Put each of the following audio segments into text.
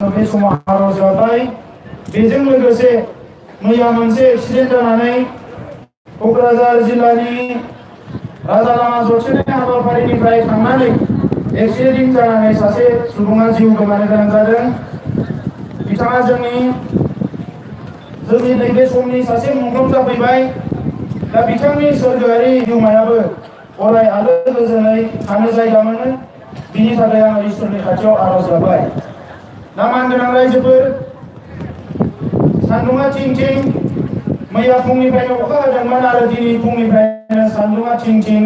बे समाव आर'ज गाबबाय। बेजों लोगोसे मैया मोनसे एक्सिडेन्ट जानानै क'क्राझार जिल्लानि राजा लामा जथेनाय हाबाफारिनिफ्राय थांनानै एक्सिडेन्ट जानानै सासे सुबुङा जिउ गोमानो गोनां जादों। बिथाङा जोंनि नैबे समनि सासे मुंख्लं जाफैबाय। दा बिथांनि सोरगोआरि जिउमायाबो अराय आलो गोजोनै थानो जायगा मोनो, बिनि थाखाय आं इसोरनि खाथियाव आर'ज गाबबाय। दा मानगोनां रायजोफोर, सान्दुङा थिं थिं, मैया फुंनिफ्रायनो अखा हादोंमोन आरो दिनै फुंनिफ्रायनो सान्दुङा थिं थिं।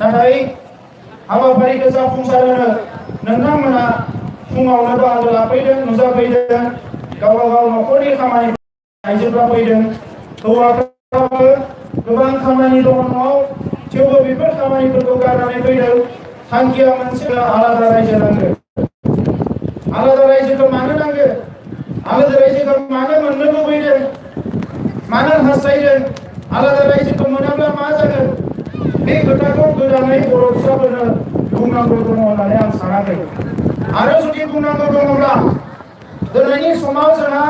नाथाय हाबाफारिखौ जाफुंसार होनो नोंथांमोना फुङावनो बाहागो लाफैदों, नुजाफैदों। गावबा गाव न'खरनि खामानि आइजोफ्रा फैदों, हौवाफ्राबो गोबां खामानि दङ न'आव, थेवबो बेफोर खामानिफोरखौ गारनानै फैदों। थांखिया मोनसे, आलादा रायजो नांगौ। आलादा रायजोखौ मानो नांगौ? आलादा रायजोखौ मानो मोननो लुबैदों, मानो हास्थायदों? आलादा रायजोखौ मोनाब्ला मा जागोन? बे खोथाखौ गोदानै बर' फिसाफोरनो बुंनांगौ दङ होननानै आं सानाखै। आरो जुदि बुंनांगौ दङब्ला दिनैनि समाव जोंहा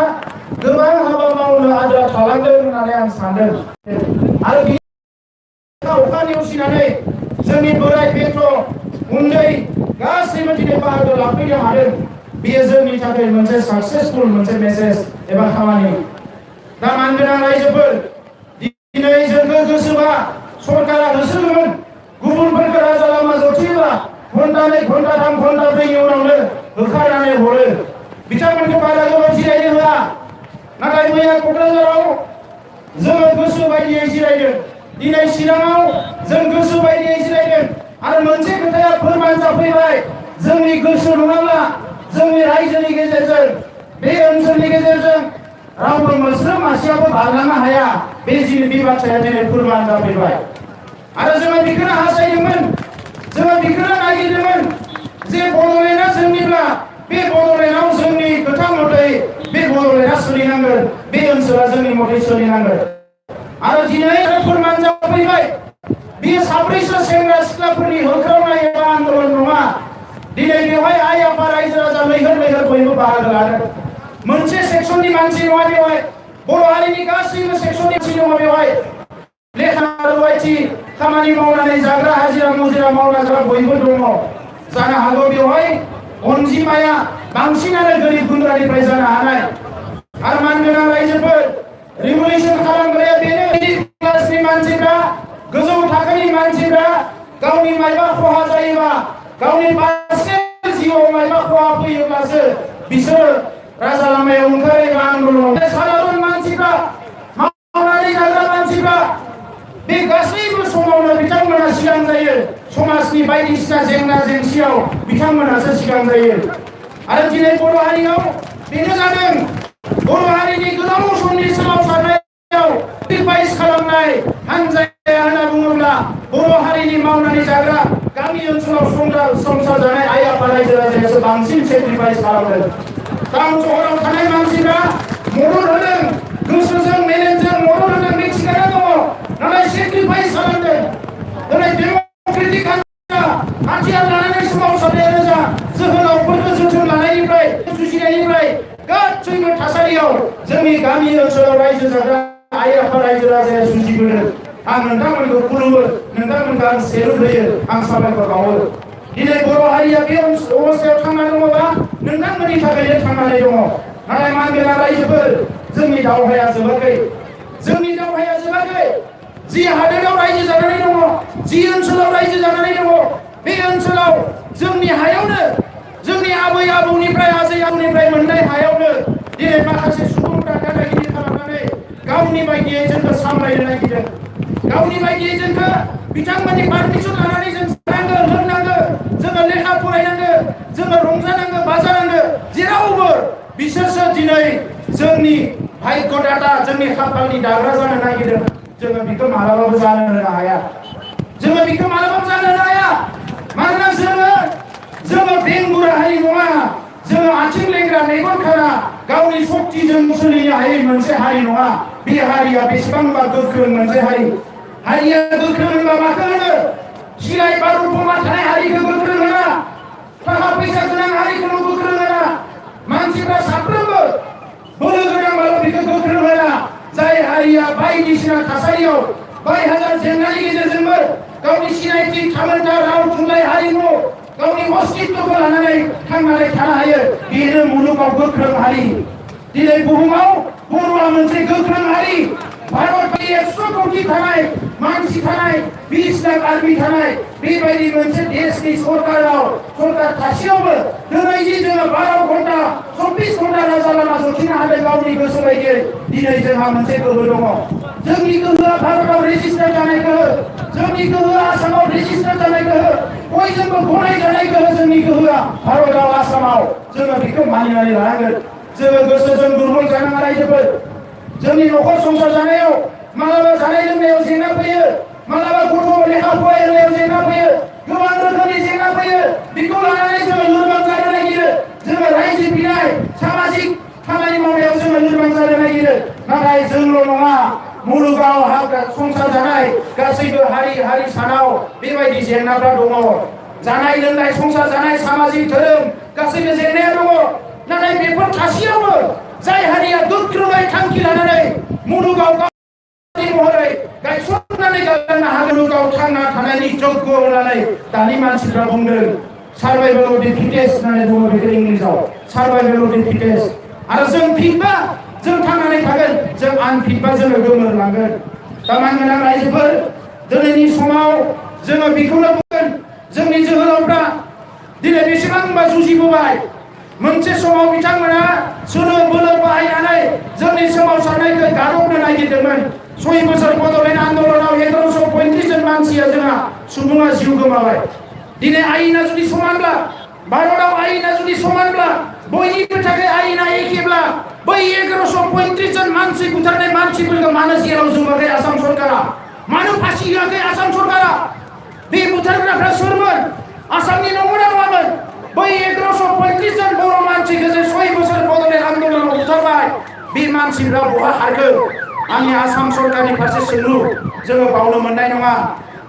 गोबां हाबा मावनो आद्रा थालांदों होननानै आं सानदों। आरो अखा नेवसिनानै जोंनि बोराय बेन्थ उन्दै गासैबो दिनै बाहागो लाफैनो हादों। बेयो जोंनि थाखाय मोनसे साक्सेसफुल मोनसे मेसेज एबा खामानि। दा मानगोनां रायजोफोर, दिनै जोंखौ गोसोबा सरकारा होसोगौमोन, गुबुनफोरखौ राजा लामा जथेयोबा घन्टा 2, घन्टा 3, घन्टा 4 उनावनो होखारनानै हरो। बिथांमोनखौ बारा गोबाव जिरायनो होआ। नाथाय मैया क'क्राझाराव जोङो गोसो बायदियै जिरायदों, दिनै चिराङाव जों गोसो बायदियै जिरायदों। आरो मोनसे खोथाया फोरमान जाफैबाय, जोंनि गोसो नङाब्ला जोंनि रायजोनि गेजेरजों, बे ओनसोलनि गेजेरजों रावबो मोस्रोम मासेयाबो बारलांनो हाया। बे बाथ्राया दिनै फोरमान जाफैबाय। आरो जोङो बेखौनो हास्थायदोंमोन, जोङो बेखौनो नागिरदोंमोन जे बड'लेण्डआ जोंनिब्ला बे बड'लेण्डआव जोंनि खोथा मथै बे बड'लेण्डआ सोलिनांगोन, बे ओनसोला जोंनि मथै सोलिनांगोन। आरो दिनै फोरमान जाफैबाय, बेयो साब्रैसो सेंग्रा सिख्लाफोरनि होख्रावनाय एबा आन्दलन नङा। दिनै बेवहाय आइ आफा रायजो राजा लैहोर लैहोर बयबो बाहागो लादों। मोनसे सेक्सननि मानसि नङा बेवहाय, बर' हारिनि गासैबो सेक्सननि मानसि दङ बेवहाय। लेखा रोंगौथि खामानि मावनानै जाग्रा, हाजिरा मुजिरा मावना जाग्रा बयबो दङ। जानो हागौ बेवहाय अनजिमाया बांसिनानो गोरिब गुन्द्रानिफ्राय जानो हानाय। आरो मानगोनां रायजोफोर, रिभलिउसन खालामग्राया बेनो, क्लासनि मानसिफ्रा, गोजौ थाखोनि मानसिफ्रा गावनि मायबा खहा जायोबा, गावनि पार्सनेल जिउआव मायबा खहा फैयोब्लासो बिसोरो राजा लामायाव ओंखारो एबा आन्दलन। साधारन मानसिफ्रा, मावनानै जाग्रा मानसिफ्रा, बे गासैबो समावनो बिथांमोना सिगां जायो। समाजनि बायदिसिना जेंना जेंसियाव बिथांमोनासो सिगां जायो। आरो दिनै बर' हारियाव बेनो जादों, बर' हारिनि गोलाव समनि सोमावसारनायाव रिभाइस खालामनाय हानजाया होनना बुङोब्ला बर' हारिनि मावनानै जाग्रा गामि ओनसोलाव संसार जानाय आइ आफा रायजो राजायासो बांसिन सेक्रिफाइस खालामदों। टाउन सहराव थानाय मानसिफ्रा मदद होदों, गोसोजों मेलेमजों मदद होदों, मिथिगाया दङ, नाथाय सेक्रिफाइस खालामदों। दिनै डेम'क्रेटिक हाथियार लानानै सोमावसारनायानो जा, जोहोलावफोरखौ जोथोन लानायनिफ्राय, जुजिनायनिफ्राय गासैबो थासारियाव जोंनि गामि ओनसोलाव रायजो जाग्रा आइ आफा रायजो राजाया जुजिबोदों। आं नोंथांमोनखौ खुलुमो, नोंथांमोनखौ आं सेलुट होयो, आं साबायखर बावो। दिनै बर' हारिया बे अबस्थायाव थांनानै दङबा नोंथांमोननि थाखायनो थांनानै दङ। नाथाय मानगोनां रायजोफोर, जोंनि दावहाया जोबाखै, जोंनि दावहाया जोबाखै। जि हादोराव रायजो जानानै दङ, जि ओनसोलाव रायजो जानानै दङ, बे ओनसोलाव जोंनि हायावनो, जोंनि आबै आबौनिफ्राय, आजै आबौनिफ्राय मोननाय हायावनो दिनै माखासे सुबुंफ्रा दादागिरि खालामनानै गावनि बायदियै जोंखौ सामलायनो नागिरदों। गावनि बायदियै जोंखौ बिथांमोननि पारमिसन लानानै जों जानांगौ, लोंनांगौ, जोङो लेखा फरायनांगौ, जोङो रंजानांगौ, बाजानांगौ, जेरावबो बिसोरसो दिनै जोंनि भाग्यदाता, जोंनि खाफालनि दाग्रा जानो नागिरदों। जोङो बेखौ मालाबाबो जानो होनो हाया। जोङो बेखौ मालाबाबो जानो होनो हाया। मानोना जोङो बेंगुरा हारि नङा, जोङो आथिं लेंग्रा, मेगन खाना, गावनि सक्तिजों सोलिनो हायै मोनसे हारि नङा। बे हारिया बेसेबांबा गोख्रों मोनसे हारि। हारिया गोख्रों होनबा माखौ होनो? सिलाय बारुद बमा थानाय हारिखौ गोख्रों होना, थाखा फैसा गोनां हारिखौ गोख्रों होना। मानसिफ्रा साफ्रोमबो बोलो गोनां बाल' बेखौ गोख्रों होना जाय हारिया बायदिसिना थासारियाव बायहाजार जेंनानि गेजेरजोंबो गावनि सिनायथि थामोनथा राव थुनलाइ हारिमु गावनि अस्तित्वखौ लानानै थांनानै थानो हायो बेनो मुलुगाव गोख्रों हारि दिनै बुहुमाव बर'आ मोनसे गोख्रों हारि भारतनि 100 कोटि थानाय मानसि थानाय 20 लाख आर्मि थानाय बेबायदि मोनसे देशनि सरकार थासेयावबो दिनै जे जोङो 12 घन्टा 24 घन्टा राजा लामा जथिनो हादों गावनि गोसो बायदियै दिनै जोंहा मोनसे गोहो दङ जोंनि गोहोआ भारताव रेजिस्टार जानाय गोहो जोंनि गोहोआ आसामाव रेजिस्टार जानाय गोहो बयजोंबो गनायजानाय गोहो जोंनि गोहोआ भारताव आसामाव जोङो बेखौ मानिनानै लानांगोन जोङो गोसोजों दुर्बल जानाङा रायजोफोर जोंनि न'खर संसार जानायाव मालाबा जानाय लोंनायाव जेंना फैयो मालाबा गथ' लेखा फरायनायाव जेंना फैयो गोबां रोखोमनि जेंना फैयो बेखौ लानानै जोङो लोरबां जानो नागिरो जोङो रायजो बिनाय सामाजिक खामानि मावनायाव जोङो लोरबां जानो नागिरो नाथाय जोंल' नङा मुलुगाव संसार जानाय गासैबो हारिसानाव बेबायदि जेंनाफ्रा दङ जानाय लोंनाय संसार जानाय सामाजिक धोरोम गासैबो जेंनाया दङ नाथाय बेफोर थासेयावबो जाय हारिया गोख्रोङै थांखि लानानै मुलुगाव गावनि महरै गायसननानै गालांनो हागोन मुलुगाव थांना थानायनि जग्य होनानै दानि मानसिफ्रा बुंदों सार्भाइभेल अफ दि फिटेस्ट होननानै बुङो बेखौ इंलिसाव सार्भाइभेल अफ दि फिटेस्ट आरो जों फिटबा जों थांनानै थागोन जों आनफिटबा जोङो गोमोरलांगोन दा मानगोनां रायजोफोर दिनैनि समाव जोङो बेखौनो बुंगोन जोंनि जोहोलावफ्रा दिनै बेसेबांबा जुजिबोबाय मोनसे समाव बिथांमोना सोलो बोलो बाहायनानै जोंनि सोमावसारनायखौ गादबनो नागिरदोंमोन 6 बोसोर बड'लेण्ड आन्दलनाव 1135 जन मानसिया जोंहा सुबुङा जिउ गोमाबाय दिनै आयेना जुदि समानब्ला भारताव आयेना जुदि समानब्ला बयनिबो थाखाय आयेना एखेब्ला बै 1135 जन मानसि बुथारनाय मानसिफोरखौ मानो जेराव जोमाखै आसाम सरकारा मानो फासि होआखै आसाम सरकारा बे बुथारग्राफ्रा सोरमोन आसामनि नंगौना नङामोन बै 1135 जन बर' मानसिखौ जों 6 बोसोर बड'लेण्ड आन्दलनाव बुथारबाय बे मानसिफ्रा बहा खारखो आंनि आसाम सरकारनि फारसे सोंलु जोङो बावनो मोननाय नङा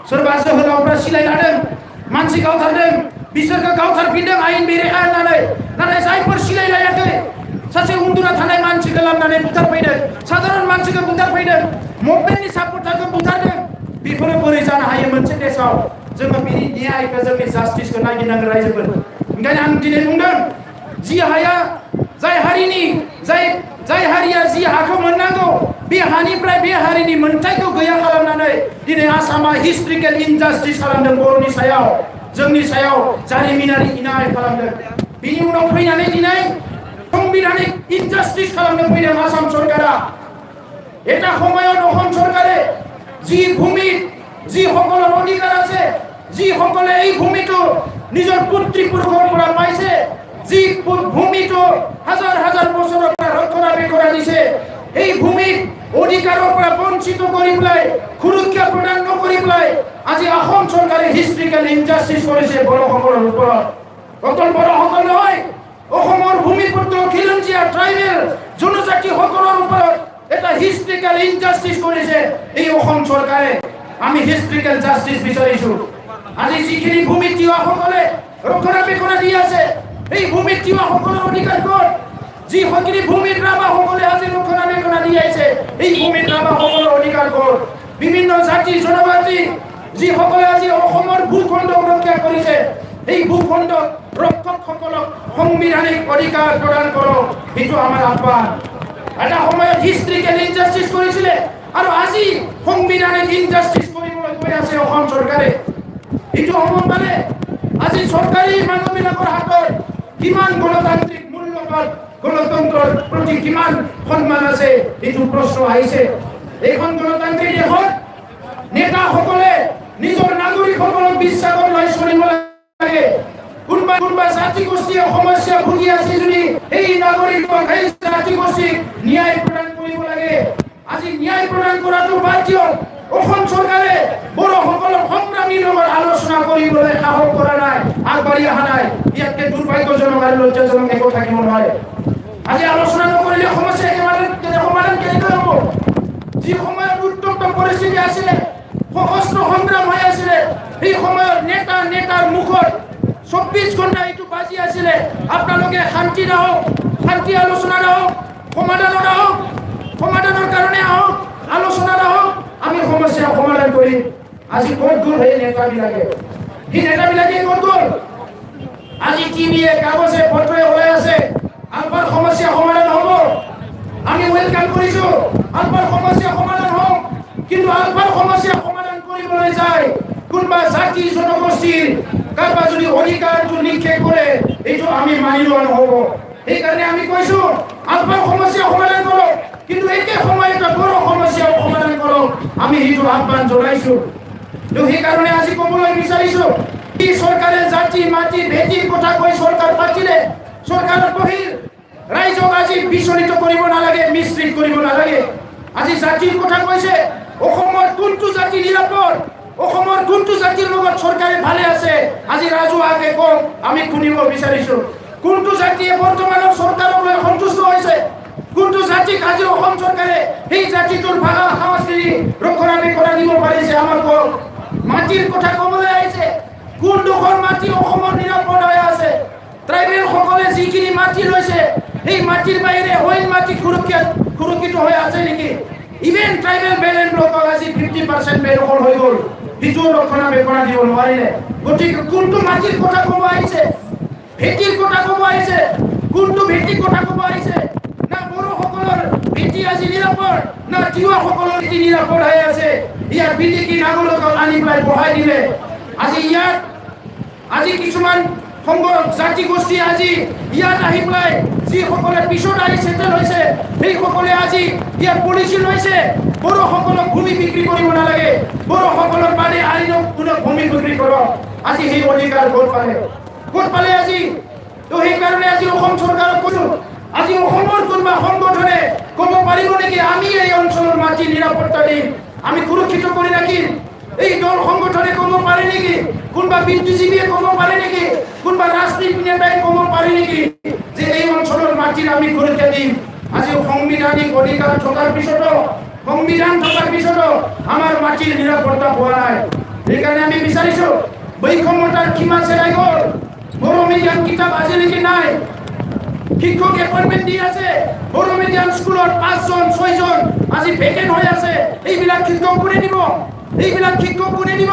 सोरबा जोहोलावफ्रा सिलाइ लादों मानसि गावथारदों बिसोरखौ गावथारफिनदों आयेन बेरेखा होननानै नाथाय जायफोर सिलाइ लायाखै सासे उन्दुना थानाय मानसिखौ लाबोनानै बुथारफैदों साधारन मानसिखौ बुथारफैदों मुभमेन्टनि सापर्टारखौ बुथारदों बेफोरो बोरै जानो हायो मोनसे देशआव जोङो बिनि न्यायखौ जोंनि जास्टिसखौ नागिरनांगोन रायजोफोर ओंखायनो आं दिनै बुंदों जि हाया जाय हारिया जि हाखौ मोननांगौ बे हानिफ्राय बे हारिनि मोनथायखौ गैया खालामनानै दिनै आसामा हिस्ट्रिकेल इनजास्टिस खालामदों बर'नि सायाव जोंनि सायाव जारिमिनारि इनाय खालामदों बिनि उनाव फैनानै दिनै সংবিধানিক ইনজাস্টিস খালামতে ফেলেন আসাম সরকারা এটা সময়ত অসম সরকারে যি ভূমি যি সকলৰ অধিকাৰ আছে যি সকলে এই ভূমিটো নিজৰ পুত্ৰী পুৰুষৰ পৰা পাইছে যি ভূমিটো হাজাৰ হাজাৰ বছৰৰ পৰা ৰক্ষণাবেক্ষণ দিছে এই ভূমিৰ অধিকাৰৰ পৰা বঞ্চিত কৰি পেলাই সুৰক্ষা প্ৰদান নকৰি পেলাই আজি অসম চৰকাৰে হিষ্ট্ৰিকেল ইনজাস্টিস কৰিছে বড়োসকলৰ ওপৰত অকল বড়োসকল নহয় অসমৰ ভূমিপুত্ৰ খিলঞ্জীয়া ট্ৰাইবেল জনজাতি সকলৰ ওপৰত এটা হিষ্ট্ৰিকেল ইনজাস্টিস কৰিছে এই অসম চৰকাৰে আমি হিষ্ট্ৰিকেল জাস্টিস বিচাৰিছো আজি যিখিনি ভূমি তিৱাসকলে ৰক্ষণাবেক্ষণ দি আছে এই ভূমি তিৱাসকলৰ অধিকাৰ ক'ত যি সকলো ভূমিৰ ৰাভাসকলে আজি ৰক্ষণাবেক্ষণ দি আছে এই ভূমিৰ ৰাভাসকলৰ অধিকাৰ ক'ত বিভিন্ন জাতি জনজাতি যি সকলে আজি অসমৰ ভূখণ্ড ৰক্ষা কৰিছে এই ভূখণ্ড ৰক্ষকসকলক সংবিধানিক অধিকাৰ প্ৰদান কৰক এইটো আমাৰ আহ্বান এটা সময়ত হিষ্ট্ৰিকেল ইনজাস্টিস কৰিছিলে আৰু আজি সংবিধানিক ইনজাস্টিস কৰিবলৈ গৈ আছে অসম চৰকাৰে এইটো হ'ব মানে আজি চৰকাৰী মানুহবিলাকৰ হাতত কিমান গণতান্ত্ৰিক মূল্যবোধ গণতন্ত্ৰৰ প্ৰতি কিমান সন্মান আছে এইটো প্ৰশ্ন আহিছে এইখন গণতান্ত্ৰিক দেশত নেতাসকলে নিজৰ নাগৰিকসকলক বিশ্বাসত লৈ চলিব লাগে কোনবা জাতি গোষ্ঠীৰ সমস্যা ভুগি আছে যদি এই নাগৰিকক এই জাতি গোষ্ঠীক ন্যায় প্ৰদান কৰিব লাগে আজি ন্যায় প্ৰদান কৰাটো বাধ্য অসম চৰকাৰে বড়োসকলৰ সংগ্ৰামীৰ লগত আলোচনা কৰিবলৈ সাহস কৰা নাই আগবাঢ়ি অহা নাই ইয়াতকে দুৰ্ভাগ্যজনক আৰু লজ্জাজনক একো থাকিব নোৱাৰে আজি আলোচনা নকৰিলে সমস্যা সমাধান কেনেকৈ হ'ব যি সময়ত উত্তপ্ত পৰিস্থিতি আছিলে সশস্ত্ৰ সংগ্ৰাম হৈ আছিলে এই সময়ত নেতাৰ মুখত 24 ঘণ্টা এইটো বাজি আছিলে আপোনালোকে শান্তি নাহক শান্তি আলোচনাৰ হোক, সমাধানৰ হোক, সমাধানৰ কাৰণে হোক, আলোচনাৰ হোক, আমি সমস্যা সমাধান কৰিম। আজি ক'ত গ'ল সেই নেতাবিলাকে? সেই নেতাবিলাকে ক'ত গ'ল? আজি টিভিয়ে কাগজে পত্ৰই ওলাই আছে আলপাৰ সমস্যা সমাধান হ'ব। আমি ওয়েলকাম কৰিছো আলপাৰ সমস্যা সমাধান হওক, কিন্তু আলপাৰ সমস্যা সমাধান কৰিবলৈ যায় কোনোবা জাতি জনগোষ্ঠীৰ কাৰোবাৰ যদি অধিকাৰটো নিক্ষেপ কৰে, এইটো আমি মানি লোৱা নহ'ব। সেইকাৰণে আমি কৈছো আলপাৰ সমস্যা সমাধান কৰক, কিন্তু একে সময়তে বড়ো সমস্যা সমাধান কৰক, আমি সেইটো আহ্বান জনাইছো। তো সেইকাৰণে আজি ক'বলৈ বিচাৰিছো, কি চৰকাৰে জাতি মাটি ভেটিৰ কথা কৈ চৰকাৰ পাতিলে চৰকাৰৰ বহিৰ ৰাইজক আজি বিচলিত কৰিব নালাগে, মিশ্ৰিত কৰিব নালাগে। আজি জাতিৰ কথা কৈছে, অসমৰ কোনটো জাতি নিৰাপদ, অসমৰ কোনটো জাতিৰ লগত চৰকাৰে ভালে আছে, আজি ৰাজহুৱাকে কওক, আমি শুনিব বিচাৰিছো। কোনটো জাতিয়ে বৰ্তমানৰ চৰকাৰক লৈ সন্তুষ্ট হৈছে, কোনটো জাতিক আজি অসম চৰকাৰে সেই জাতিটোৰ ভাষা সংস্কৃতি ৰক্ষণাবেক্ষণ দিব পাৰিছে, আমাৰ কওক। মাটিৰ কথা ক'বলৈ আহিছে, কোনডোখৰ মাটি অসমৰ নিৰাপদ হৈ আছে? ট্ৰাইবেল সকলে যিখিনি মাটি লৈছে সেই মাটিৰ বাহিৰে অইন মাটি সুৰক্ষিত হৈ আছে নেকি? ইভেন ট্ৰাইবেল বেলেণ্ড ব্লকক আজি 50% বেদখল হৈ গ'ল, সেইটো ৰক্ষণাবেক্ষণ দিব নোৱাৰিলে। গতিকে কোনটো মাটিৰ কথা ক'ব আহিছে? ভেটিৰ কথা ক'ব আহিছে, কোনটো ভেটিৰ কথা ক'ব আহিছে? না বড়োসকলৰ ভেটি আজি নিৰাপদ, না তিৱাসকলৰ ভেটি নিৰাপদ হৈ আছে? ইয়াত বিদেশী নাগৰিকক আনি পেলাই বহাই দিলে। আজি কিছুমান সংঘ জাতি গোষ্ঠী আজি ইয়াত আহি পেলাই যিসকলে পিছত আহি চেটেল হৈছে সেইসকলে আজি ইয়াত পলিচি লৈছে, বড়োসকলক ভূমি বিক্ৰী কৰিব নালাগে, বড়োসকলৰ বাদে আইনক কোনো ভূমি বিক্ৰী কৰক। আজি সেই অধিকাৰ ক'ত পালে আজি? তো সেইকাৰণে আজি অসম চৰকাৰক কৈছো, আজি অসমৰ কোনোবা সংগঠনে ক'ব পাৰিব নেকি আমি এই অঞ্চলৰ মাটি নিৰাপত্তা দিম, আমি সুৰক্ষিত কৰি ৰাখিম? এই দল সংগঠনে ক'ব পাৰে নেকি? কোনোবা বুদ্ধিজীৱীয়ে ক'ব পাৰে নেকি? কোনোবা ৰাজনীতিক নেতাই ক'ব পাৰে নেকি যে এই অঞ্চলৰ মাটিৰ আমি সুৰক্ষা দিম? আজি সাংবিধানিক অধিকাৰ থকাৰ পিছতো, সংবিধান থকাৰ পিছতো আমাৰ মাটিৰ নিৰাপত্তা পোৱা নাই। সেইকাৰণে আমি বিচাৰিছো, বৈষম্যতাৰ সীমা চেৰাই গ'ল। বড়ো মিডিয়াম কিতাপ আজিলৈকে নাই, শিক্ষক এপইণ্টমেণ্ট দি আছে, বড়ো মিডিয়াম স্কুলত 5জন 6জন আজি ভেকেণ্ট হৈ আছে। এইবিলাক শিক্ষক কোনে দিব? এইবিলাক শিক্ষক কোনে দিব?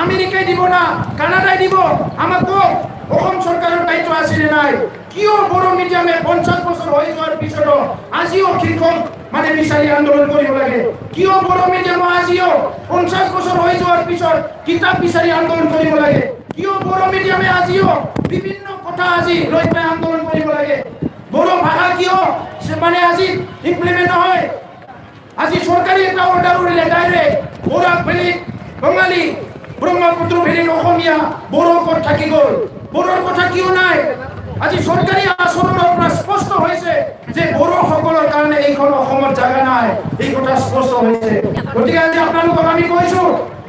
আমেৰিকাই দিব না কানাডাই দিব? আমাক কওক, অসম চৰকাৰৰ দায়িত্ব আছে নে নাই? কিয় বড়ো মিডিয়ামে 50 বছৰ হৈ যোৱাৰ পিছতো আজিও শিক্ষক বিচাৰি আন্দোলন কৰিব লাগে? কিয় বড়ো মিডিয়ামে আজিও 50 বছৰ হৈ যোৱাৰ পিছত কিতাপ বিচাৰি আন্দোলন কৰিব লাগে? কিয় বড়ো মিডিয়ামে আজিও বিভিন্ন কথা আজি লৈ পেলাই আন্দোলন কৰিব লাগে? বড়ো ভাষা কিয় আজি ইমপ্লিমেণ্ট নহয়? আজি চৰকাৰী এটা অৰ্ডাৰ উলিয়ালে ডাইৰেক্ট বৰাক ভেলীত বঙালী, ব্ৰহ্মপুত্ৰ ভেলীত অসমীয়া, বড়ো ক'ত থাকি গ'ল? বড়োৰ কথা কিয় নাই? আজি চৰকাৰী আচৰণৰ পৰা স্পষ্ট হৈছে যে বড়োসকলৰ কাৰণে এইখন অসমত জাগা নাই, এই কথা স্পষ্ট হৈছে। গতিকে আজি আপোনালোকক আমি কৈছো,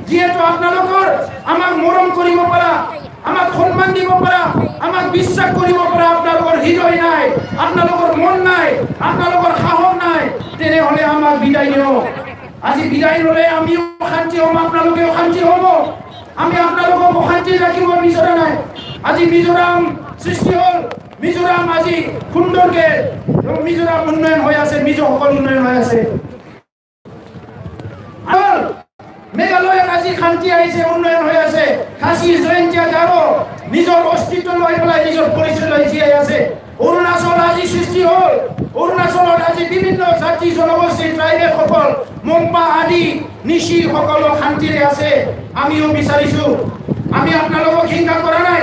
যিহেতু আপোনালোকৰ আমাক মৰম কৰিব পাৰা, আমাক সন্মান দিব পাৰা, আমাক বিশ্বাস কৰিব পাৰা আপোনালোকৰ হৃদয় নাই, আপোনালোকৰ মন নাই, আপোনালোকৰ সাহস নাই, তেনেহ'লে আমাক বিদায় দিয়ক। আজি বিদায় ল'লে আমিও শান্তি হ'ম, আপোনালোকেও শান্তি হ'ব। আমি আপোনালোকক অশান্তি ৰাখিব বিচৰা নাই। আজি মিজোৰাম সৃষ্টি হ'ল, মিজোৰাম আজি সুন্দৰকে মিজোৰাম উন্নয়ন হৈ আছে, মিজোসকল উন্নয়ন হৈ আছে। মেঘালয়ত আজি শান্তি আহিছে, উন্নয়ন হৈ আছে। খাচী জয়ন্তীয়া গাৰো নিজৰ অস্তিত্ব লৈ পেলাই নিজৰ পৰিচয় লৈ জীয়াই আছে। অৰুণাচল আজি সৃষ্টি হ'ল, অৰুণাচলত আজি বিভিন্ন জাতি জনগোষ্ঠী ট্ৰাইবেলসকল মংপা আদি নিশিসকলো শান্তিৰে আছে। আমিও বিচাৰিছো, আমি আপোনালোকক হিংসা কৰা নাই,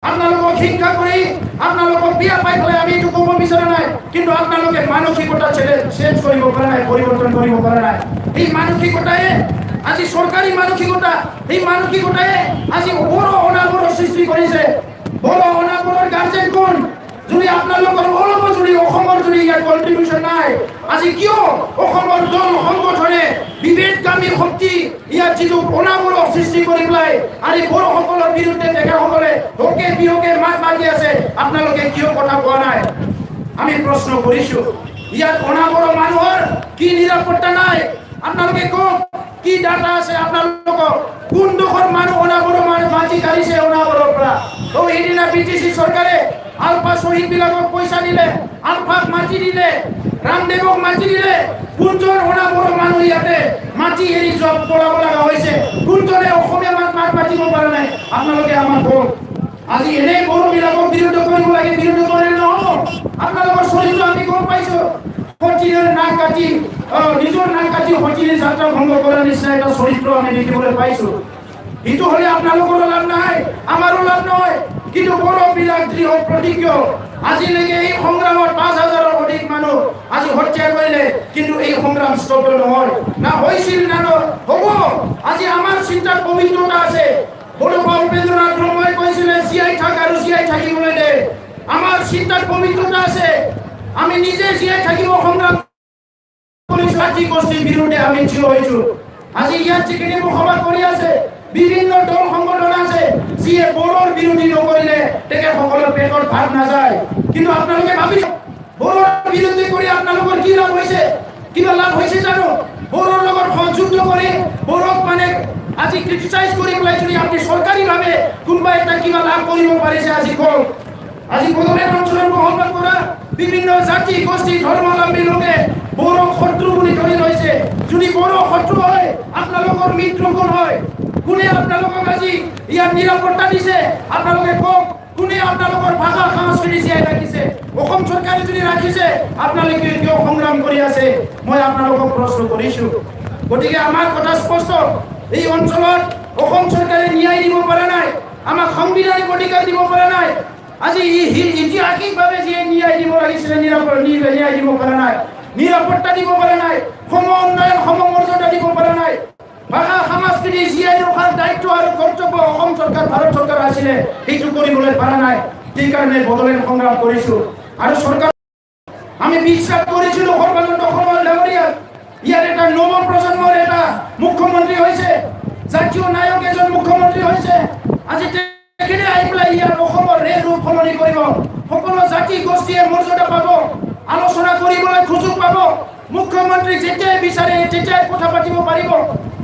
আপোনালোকক হিংসা কৰি আপোনালোকক বিয়া পাই পেলাই আমি এইটো ক'ব বিচৰা নাই, কিন্তু আপোনালোকে মানসিকতা চেঞ্জ কৰিব পৰা নাই, পৰিৱৰ্তন কৰিব পৰা নাই। এই মানসিকতাই আজি চৰকাৰী মানসিকতা, এই মানসিকতাই আজি বড়ো অনাগৰৰ সৃষ্টি কৰিছে। বড়ো অনাগৰৰ গাৰ্জেন কোন? যদি আপোনালোকৰ অলপ যদি অসমৰ যদি ইয়াত কণ্ট্ৰিবিউশ্যন নাই, আজি কিয় অসমৰ দল সংগঠনে বিভেদগামী শক্তি ইয়াত যিটো অনাগৰক সৃষ্টি কৰি পেলাই আজি বড়োসকলৰ বিৰুদ্ধে ডেকাসকলে হকে বিহকে মাত মাতি আছে, আপোনালোকে কিয় কথা কোৱা নাই? আমি প্ৰশ্ন কৰিছো। ইয়াত অনাগৰ মানুহৰ কি নিৰাপত্তা নাই? আপোনালোকে কওক, কি ডাটা আছে আপোনালোকক? কোনডোখৰ মানুহ অনাগৰ মাটি কাঢ়িছে অনাগৰৰ পৰা? সেইদিনা BTC চৰকাৰে আলফা শ্বহীদবিলাকক পইচা দিলে, আলফাক মাটি দিলে, ৰামদেৱক মাটি দিলে, কোনজন অনা বড় মানুহ ইয়াতে মাটি এৰি জব পলাব লগা হৈছে? কোনজনে অসমীয়া মাত মাতিব পৰা নাই? আপোনালোকে আমাৰ কওক। আজি এনেই বড়োবিলাকক বিৰোধ কৰিব লাগে, বিৰোধ কৰিলে নহ'ব। আপোনালোকৰ চৰিত্ৰ আমি গম পাইছোঁ। সতীৰ নাক কাটি নিজৰ নাক কাটি সতীৰ যাত্ৰা ভংগ কৰাৰ নিচিনা এটা চৰিত্ৰ আমি দেখিবলৈ পাইছোঁ। এইটো হ'লে আপোনালোকৰো লাভ নাই, আমাৰো লাভ নহয়। কিন্তু বড়োবিলাক দৃঢ় প্ৰতিজ্ঞ। আজিলৈকে এই সংগ্ৰামত ৫,০০০ৰ অধিক মানুহ আজি হত্যা কৰিলে, কিন্তু এই সংগ্ৰাম স্তব্ধ নহয়, না হৈছিল না হ'ব। আজি আমাৰ চিন্তাত পবিত্ৰতা আছে। বড়োপা উপেন্দ্ৰনাথ ব্ৰহ্মই কৈছিলে, জীয়াই থাক আৰু জীয়াই থাকিবলৈ দে। আমাৰ চিন্তাত পবিত্ৰতা আছে। আমি নিজে জীয়াই থাকিব সংগ্ৰাম কৰিছোঁ। জাতি গোষ্ঠীৰ বিৰুদ্ধে আমি থিয় হৈছোঁ। আজি ইয়াত যিখিনি বসবাস কৰি আছে, বিভিন্ন দল সংগঠন আছে, যিয়ে বড়োৰ বিৰোধী নকৰিলে তেখেতসকলৰ পেটত ভাত নাযায়। কিন্তু আপোনালোকে ভাবিছে বড়োৰ বিৰোধী কৰি আপোনালোকৰ কি লাভ হৈছে? কিবা লাভ হৈছে জানো? বড়োৰ লগত সংযুক্ত কৰি বড়োক মানে আজি ক্ৰিটিচাইজ কৰি পেলাই যদি আপুনি চৰকাৰীভাৱে কোনোবা এটা কিবা লাভ কৰিব পাৰিছে আজি কওক। আজি বড়োলেণ্ড অঞ্চলৰ বসবাস কৰা বিভিন্ন জাতি গোষ্ঠী ধৰ্মাৱলম্বী লোকে বড়োক শত্ৰু বুলি ধৰি লৈছে। যদি বড়ো শত্ৰু হয়, আপোনালোকৰ মিত্ৰ কোন হয়? কোনে আপোনালোকক আজি ইয়াত নিৰাপত্তা দিছে? আপোনালোকে কওক। কোনে আপোনালোকৰ ভাষা সংস্কৃতি জীয়াই ৰাখিছে? অসম চৰকাৰে যদি ৰাখিছে, আপোনালোকে কিয় সংগ্ৰাম কৰি আছে? মই আপোনালোকক প্ৰশ্ন কৰিছোঁ। গতিকে আমাৰ কথা স্পষ্ট। এই অঞ্চলত অসম চৰকাৰে ন্যায় দিব পৰা নাই, আমাক সাংবিধানিক অধিকাৰ দিব পৰা নাই। আজি ঐতিহাসিকভাৱে যিয়ে ন্যায় দিব লাগিছিলে ন্যায় দিব পৰা নাই, নিৰাপত্তা দিব পৰা নাই, সম উন্নয়ন সম মৰ্যাদা দিব পৰা নাই। ভাষা সংস্কৃতি জীয়াই ৰখাৰ দায়িত্ব আৰু কৰ্তব্য অসম চৰকাৰ ভাৰত চৰকাৰ আছিলে, সেইটো কৰিবলৈ পৰা নাই। সেইকাৰণে বড়োলেণ্ড সংগ্ৰাম কৰিছোঁ। আৰু চৰকাৰ আমি বিশ্বাস কৰিছিলোঁ সৰ্বানন্দ সোণোৱাল ডাঙৰীয়াক। ইয়াত এটা নৱ প্ৰজন্মৰ এটা মুখ্যমন্ত্ৰী হৈছে, জাতীয় নায়ক এজন মুখ্যমন্ত্ৰী হৈছে। আজি তেখেতে আহি পেলাই ইয়াত অসমৰ ৰূপ সলনি কৰিব। সকলো জাতি গোষ্ঠীয়ে মৰ্যাদা পাব, আলোচনা কৰিবলৈ সুযোগ পাব। মুখ্যমন্ত্ৰী যেতিয়াই বিচাৰে তেতিয়াই কথা পাতিব পাৰিব।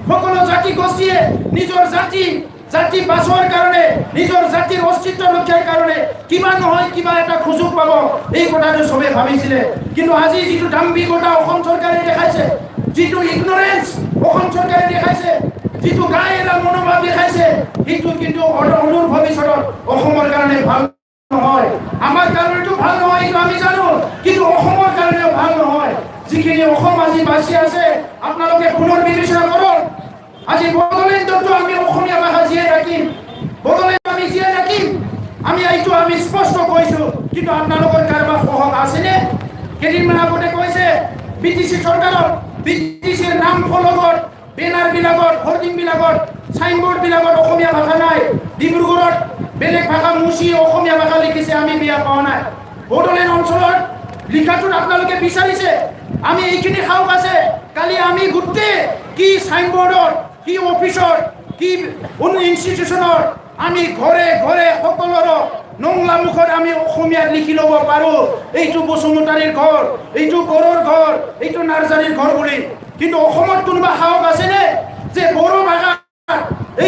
সকলো জাতি গোষ্ঠীয়ে নিজৰ জাতি বাচোৱাৰ কাৰণে, নিজৰ জাতিৰ অস্তিত্ব ৰক্ষাৰ কাৰণে কিবা নহয় কিবা এটা সুযোগ পাব। এই কথাটো চবে ভাবিছিলে। কিন্তু আজি যিটো দাম্ভিকতা অসম চৰকাৰে দেখাইছে, যিটো ইগনৰেঞ্চ অসম চৰকাৰে দেখাইছে, যিটো গাই এৰা মনোভাৱ দেখাইছে, সেইটো কিন্তু অদূৰ ভৱিষ্যতত অসমৰ কাৰণে ভাল নহয়। আমাৰ কাৰণেতো ভাল নহয়, এইটো আমি জানো, কিন্তু অসমৰ কাৰণেও ভাল নহয়। যিখিনি অসম আজি বাচি আছে, আপোনালোকে পুনৰ বিবেচনা কৰক। আজি বড়োলেণ্ডতো আমি অসমীয়া ভাষা জীয়াই ৰাখিম, বড়োলেণ্ড আমি জীয়াই ৰাখিম। এইটো আমি স্পষ্ট কৈছোঁ। কিন্তু আপোনালোকৰ কাৰোবাৰ সহগ আছেনে? কেইদিনমান আগতে কৈছে BTC চৰকাৰত BTCৰ নাম ফলকত, বেনাৰবিলাকত, হৰ্ডিংবিলাকত, চাইনবোৰ্ডবিলাকত অসমীয়া ভাষা নাই। ডিব্ৰুগড়ত বেলেগ ভাষা মুচি অসমীয়া ভাষা লিখিছে, আমি বেয়া পোৱা নাই। বড়োলেণ্ড অঞ্চলত লিখাটোত আপোনালোকে বিচাৰিছে, আমি এইখিনি সাহস আছে। কালি আমি গোটেই কি চাইনবোৰ্ডত, কি অফিচত, কি ইনষ্টিটিউচনত আমি ঘৰে ঘৰে সকলোৰ নংলা মুখত আমি অসমীয়াত লিখি ল'ব পাৰোঁ, এইটো বসুমতাৰীৰ ঘৰ, এইটো বড়োৰ ঘৰ, এইটো নাৰ্জাৰীৰ ঘৰ বুলি। কিন্তু অসমত কোনোবা সাহস আছেনে যে বড়ো ভাষা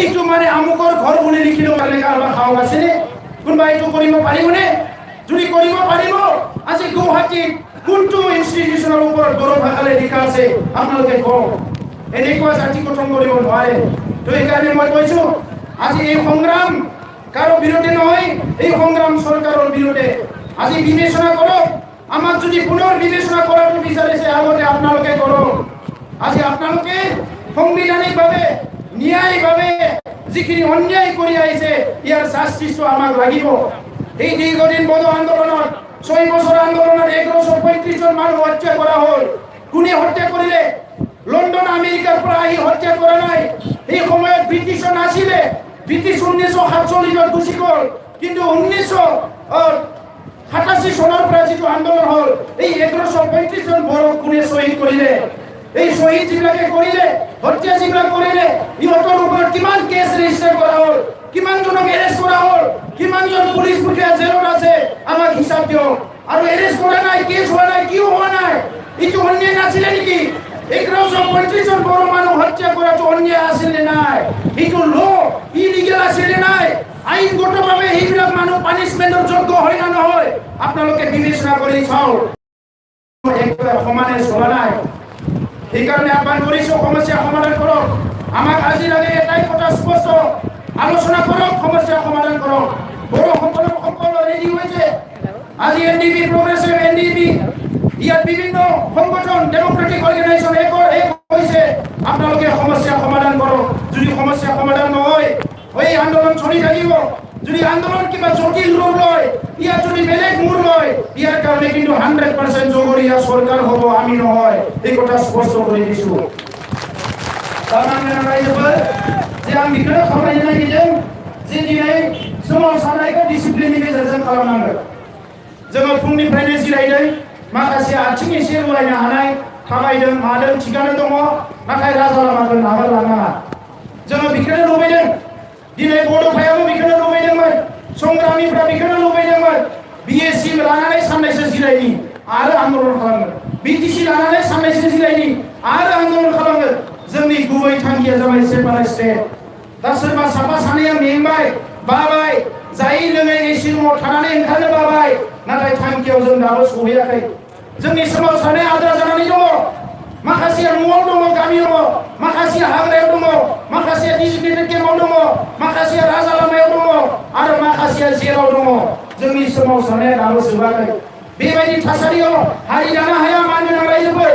এইটো মানে আমুকৰ ঘৰ বুলি লিখি ল'ব লাগে? কাৰোবাৰ সাহস আছেনে? কোনোবা এইটো কৰিব পাৰিবনে? যদি কৰিব পাৰিব, আজি গুৱাহাটীত কোনটো ইনষ্টিটিউচনৰ ওপৰত বড়ো ভাষাৰে লিখা আছে আপোনালোকে কওক। এনেকুৱা জাতি গঠন কৰিব নোৱাৰে। তো সেইকাৰণে মই কৈছোঁ, আজি এই সংগ্ৰাম কাৰো বিৰোধী নহয়, এই সংগ্ৰাম চৰকাৰৰ বিৰোধে। আজি বিবেচনা কৰক। আমাক যদি পুনৰ বিবেচনা কৰাটো বিচাৰিছে, আগতে আপোনালোকে কৰক। আজি আপোনালোকে সাংবিধানিকভাৱে ন্যায়ভাৱে যিখিনি অন্যায় কৰি আহিছে, ইয়াৰ জাষ্টিছটো আমাক লাগিব। এই দীৰ্ঘদিন বড়ো আন্দোলনত 6 বছৰ আন্দোলনত 1135 জন মানুহ হত্যা কৰা হ'ল। কোনে হত্যা কৰিলে? লণ্ডন আমেৰিকাৰ পৰা আহি হত্যা কৰা নাই। এই সময়ত ব্ৰিটিছ নাছিলে। ব্ৰিটিছ 1947 গুচি গ'ল। কিন্তু 1987 চনৰ পৰা যিটো আন্দোলন হ'ল, এই 1135 জন বড়োক কোনে শ্বহীদ কৰিলে? এই শ্বহীদ যিবিলাকে কৰিলে, হত্যা যিবিলাক কৰিলে, ইহঁতৰ ওপৰত কিমান কেছ ৰেজিষ্টাৰ কৰা হ'ল, কিমানজনক এৰেষ্ট কৰা হ'ল, কিমানজন পুলিচ মুখীয়া জেলত আছে, আমাক হিচাপ দিয়ক। আৰু এৰেষ্ট কৰা নাই, কেছ হোৱা নাই, কিয় হোৱা নাই? এইটো অন্যায় নাছিলে নেকি? 1135 জন বড়ো মানুহ হত্যা কৰাটো অন্যায় আছিল নে নাই? এইটো ল ইলিগেল আছিল নে নাই? আইনগতভাৱে সেইবিলাক মানুহ পানিছমেণ্টৰ যোগ্য হয় না নহয় আপোনালোকে বিবেচনা কৰি চাওক সমানে চলা নাই সেইকাৰণে আহ্বান কৰিছোঁ সমস্যা সমাধান কৰক আমাক আজি লাগে এটাই কথা স্পষ্ট আলোচনা কৰক সমস্যা সমাধান কৰক সকলো ৰেডি হৈছে আজি এনডিপি প্ৰগ্ৰেছিভ এনডিপি ইয়াত বিভিন্ন সংগঠন ডেমক্ৰেটিক অৰ্গেনাইজেশ্যন এক হৈছে আপোনালোকে সমস্যা সমাধান কৰক যদি সমস্যা সমাধান নহয় এই আন্দোলন চলি থাকিব যদি আন্দোলন কিবা জটিল ৰূপ লয় ইয়াত যদি বেলেগ মূৰ লয় ইয়াৰ কাৰণে কিন্তু 100% জগৰীয়া চৰকাৰ হ'ব আমি নহয় এই কথা স্পষ্ট কৰি দিছোঁ তামানে ৰাইজবোৰ যে आं बेखौनो खावलायनो नागिरदों जे दिनै सोमावसारनायखौ डिसिप्लिननि गेजेरजों खालामनांगोन जोङो फुंनिफ्रायनो जिरायदों माखासे आथिं एसे रुवायनो हानाय थाबायदों मादों थिगानो दङ नाथाय राजा लामाखौ नागारलाङा जोङो बेखौनो लुबैदों दिनै बड'फायाबो बेखौनो लुबैदोंमोन संग्रामिफ्रा बेखौनो लुबैदोंमोन बिएसि लानानै साननैसो जिरायनि आरो आन्दोलन खालामगोन बिटिसि लानानै साननैसो जिरायनि आरो आन्दोलन खालामगोन जोंनि गुबै थांखिया जाबाय सेपारेट स्टेट दा सोरबा साफा सानैया मेंबाय बाबाय जायै लोङै एसि रुमाव थानानै ओंखारनो बाबाय नाथाय थांखियाव जों दाबो सहैयाखै जोंनि सोमावसारनाया आद्रा जानानै दङ माखासेया न'आव दङ गामियाव दङ माखासेया हाग्रायाव दङ माखासेया डिजिटेटेड केम्पआव दङ माखासेया राजा लामायाव दङ आरो माखासेया जेराव दङ जोंनि सोमावसारनाया दाबो जोबाखै बेबायदि थासारियाव हारि दानो हाया मानगोनां रायजोफोर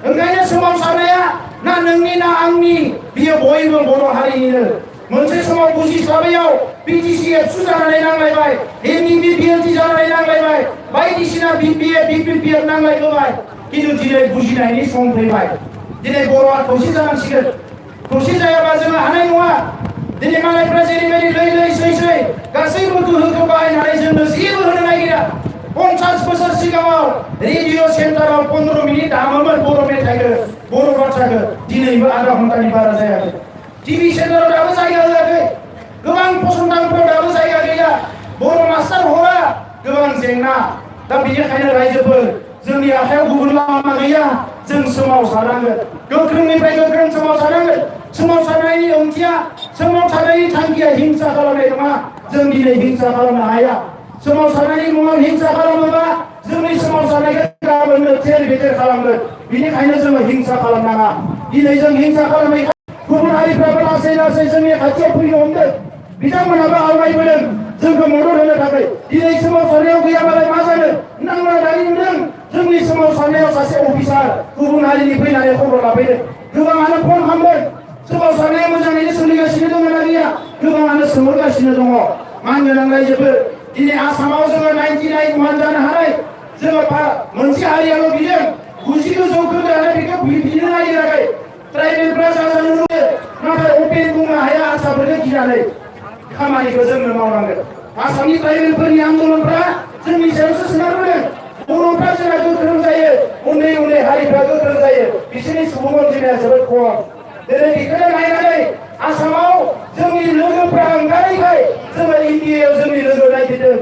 ओंखायनो सोमावसारनाया ना नोंनि ना आंनि बियो बयबो बर' हारिनिनो मोनसे समाव बुजिस्लाबैयाव बिटिसि एबसु जानानै नांलायबाय एनडिपि बिएलटि जानानै नांलायबाय बायदिसिना बिपिए बिपिपिएफ नांलायबोबाय किन्तु दिनै बुजिनायनि सम फैबाय दिनै बर'आ खौसे जानांसिगोन खौसे जायाबा जोङो हानाय नङा दिनै मालायफ्रा जेरैबायदि लै लै सै सै गासैबो गोहोखौ बाहायनानै जोंनो जेबो होनो नागिरा 50 बोसोर सिगाङाव रेडिअ सेन्टाराव 15 मिनिट दामोमोन बर' मेथाइखौ बर' बाथ्राखौ दिनैबो आधा घन्टानि बारा जायाखै टिभि सेन्टाराव दाबो जायगा होआखै गोबां फसंथानफोराव दाबो जायगा गैया बर' मास्टार हरा गोबां जेंना दा बेनिखायनो रायजोफोर जोंनि आखायाव गुबुन लामा गैया जों सोमावसारनांगोन गोख्रोंनिफ्राय गोख्रों सोमावसारनांगोन सोमावसारनायनि ओंथिया सोमावसारनायनि थांखिया हिंसा खालामनाय नङा जों दिनै हिंसा खालामनो हाया सोमावसारनायनि मुङाव हिंसा खालामोबा जोंनि सोमावसारनायखौ गाबोननो थेर बेथेर खालामगोन बेनिखायनो जोङो हिंसा खालामनाङा दिनै जों हिंसा खालामै गुबुन हारिफ्राबो लासै लासै जोंनि खाथियाव फैनो हमदों बिथांमोनाबो आवगायबोदों जोंखौ मदद होनो थाखाय दिनै सोमावसारनायाव गैयाबालाय मा जानो नोंथांमोना दानि नुदों जोंनि सोमावसारनायाव सासे अफिसार गुबुन हारिनि फैनानै खबर लाफैदों गोबाङानो फन खालामदों सोमावसारनाया मोजाङैनो सोलिगासिनो दङ ना गैया गोबाङानो सोंहरगासिनो दङ मानगोनां रायजोफोर दिनै आसामाव जोङो 99 जानो हानाय जोङो मोनसे हारियाल' बिदों 99% बेखौ बिनो नागिराखै ट्राइबेलफ्रा जाजानो लुबैयो नाथाय अपेन बुंनो हाया आसामफोरखौ गिनानै खामानिखौ जोंनो मावनांगोन आसामनि ट्राइबेलफोरनि आन्दोलनफ्रा जोंनि सायावसो सोनारबोदों बर'फ्रा जोंहा गोख्रों जायो उन्दै उन्दै हारिफ्रा गोख्रों जायो बिसोरनि सुबुं अनजिमाया जोबोद खम दिनै बेखौनो नायनानै आसामाव जोंनि लोगोफ्रा ओंखारैखाय जोङो इन्डियायाव जोंनि लोगो नागिरदों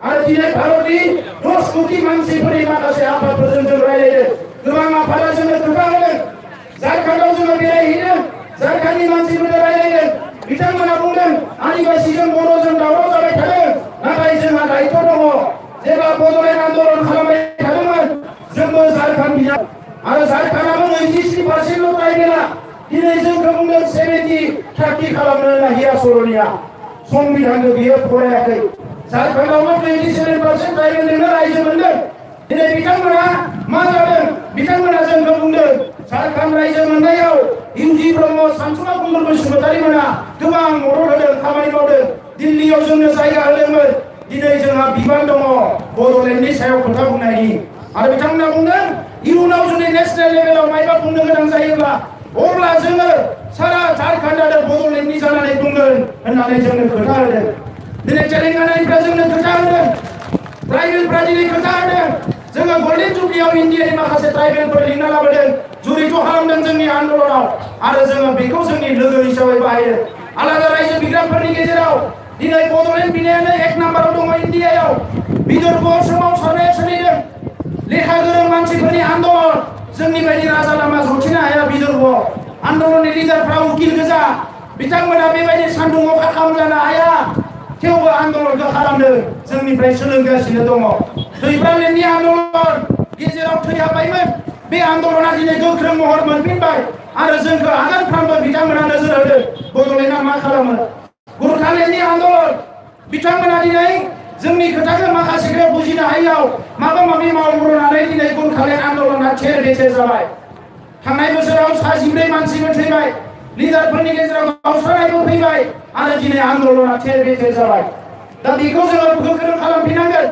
आरो दिनै भारतनि 10 कोटि मानसिफोरनि माखासे आफादफोरजों जों रायज्लायदों गोबां आफादा जोंनो खोथा होदों झारखन्डआव जोङो बेरायहैदों झारखन्डनि मानसिफोरजों रायज्लायदों बिथांमोना बुंदों आदिबासिजों बर'जों दावराव जाबाय थादों नाथाय जोंहा दायित्व दङ जेब्ला बड'लेण्ड आन्दोलन खालामबाय थादोंमोन जोंबो झारखन्ड बिना आरो झारखन्डआबो 23% ट्राइबेला दिनै जोंखौ बुंदों 70-30 खालामनो नागिरा सर'निया संबिधानखौ बियो फरायाखै झारखन्डआवबो 27% ट्राइबेलजोंनो रायजो मोनदों दिनै बिथांमोना मा जादों बिथांमोना जोंखौ बुंदों झारखन्ड रायजो मोननायाव इउजि ब्रह्म सानसुमा कुमार बसुमतारी मोना गोबां मदद होदों खामानि मावदों दिल्लीयाव जोंनो जायगा होदोंमोन दिनै जोंहा बिबान दङ बड'लेण्डनि सायाव खोथा बुंनायनि आरो बिथांमोना बुंदों इयुनाव जुदि नेशनेल लेभेलाव मायबा बुंनो गोनां जायोब्ला अब्ला जोङो सारा झारखन्ड आरो बड'लेण्डनि जानानै बुंगोन होननानै जोंनो खोथा होदों दिनै तेलेंगानानिफ्राय जोंनो खोथा होदों ट्राइबेलफ्रा दिनै खोथा होदों जोङो गल्डेन जुबलियाव इन्डियानि माखासे ट्राइबेलफोर लिंना लाबोदों जुरित खालामदों जोंनि आन्दोलनाव आरो जोङो बेखौ जोंनि लोगो हिसाबै बाहायो आलादा रायजो बिग्राफोरनि गेजेराव दिनै बड'लेण्ड बिनायानो 1 नाम्बाराव दङ इन्डियायाव बिदर्भआव सोमावसारनाया सोलिदों लेखा गोरों मानसिफोरनि आन्दोलन जोंनि बायदि राजा लामा जथिनो हाया बिदर्भआव आन्दोलननि लिडारफ्रा उकिल गोजा बिथांमोना बेबायदि सान्दुं अखा खालामजानो हाया थेवबो आन्दलनखौ खालामदों जोंनिफ्राय सोलोंगासिनो दङ दैफ्रालेन्डनि आन्दलन गेजेराव थैहाबबायमोन बे आन्दलना दिनै गोख्रों महर मोनफिनबाय आरो जोंखौ आगानफ्रामबो बिथांमोना नोजोर होदों बड'लेण्डआ मा खालामो गुरखालेन्डनि आन्दलन बिथांमोना दिनै जोंनि खोथाखौ माखासेखौ बुजिनो हायैयाव माबा माबि मावब्रनानै दिनै गुरखालेन्ड आन्दलना थेर बेथेर जाबाय थांनाय बोसोराव 14 मानसिबो थैबाय लिडारफोरनि गेजेराव गावस्रानायबो फैबाय आरो दिनै आन्दलना थेर बेथेर जाबाय दा बेखौ जोङो गोख्रों खालामफिननांगोन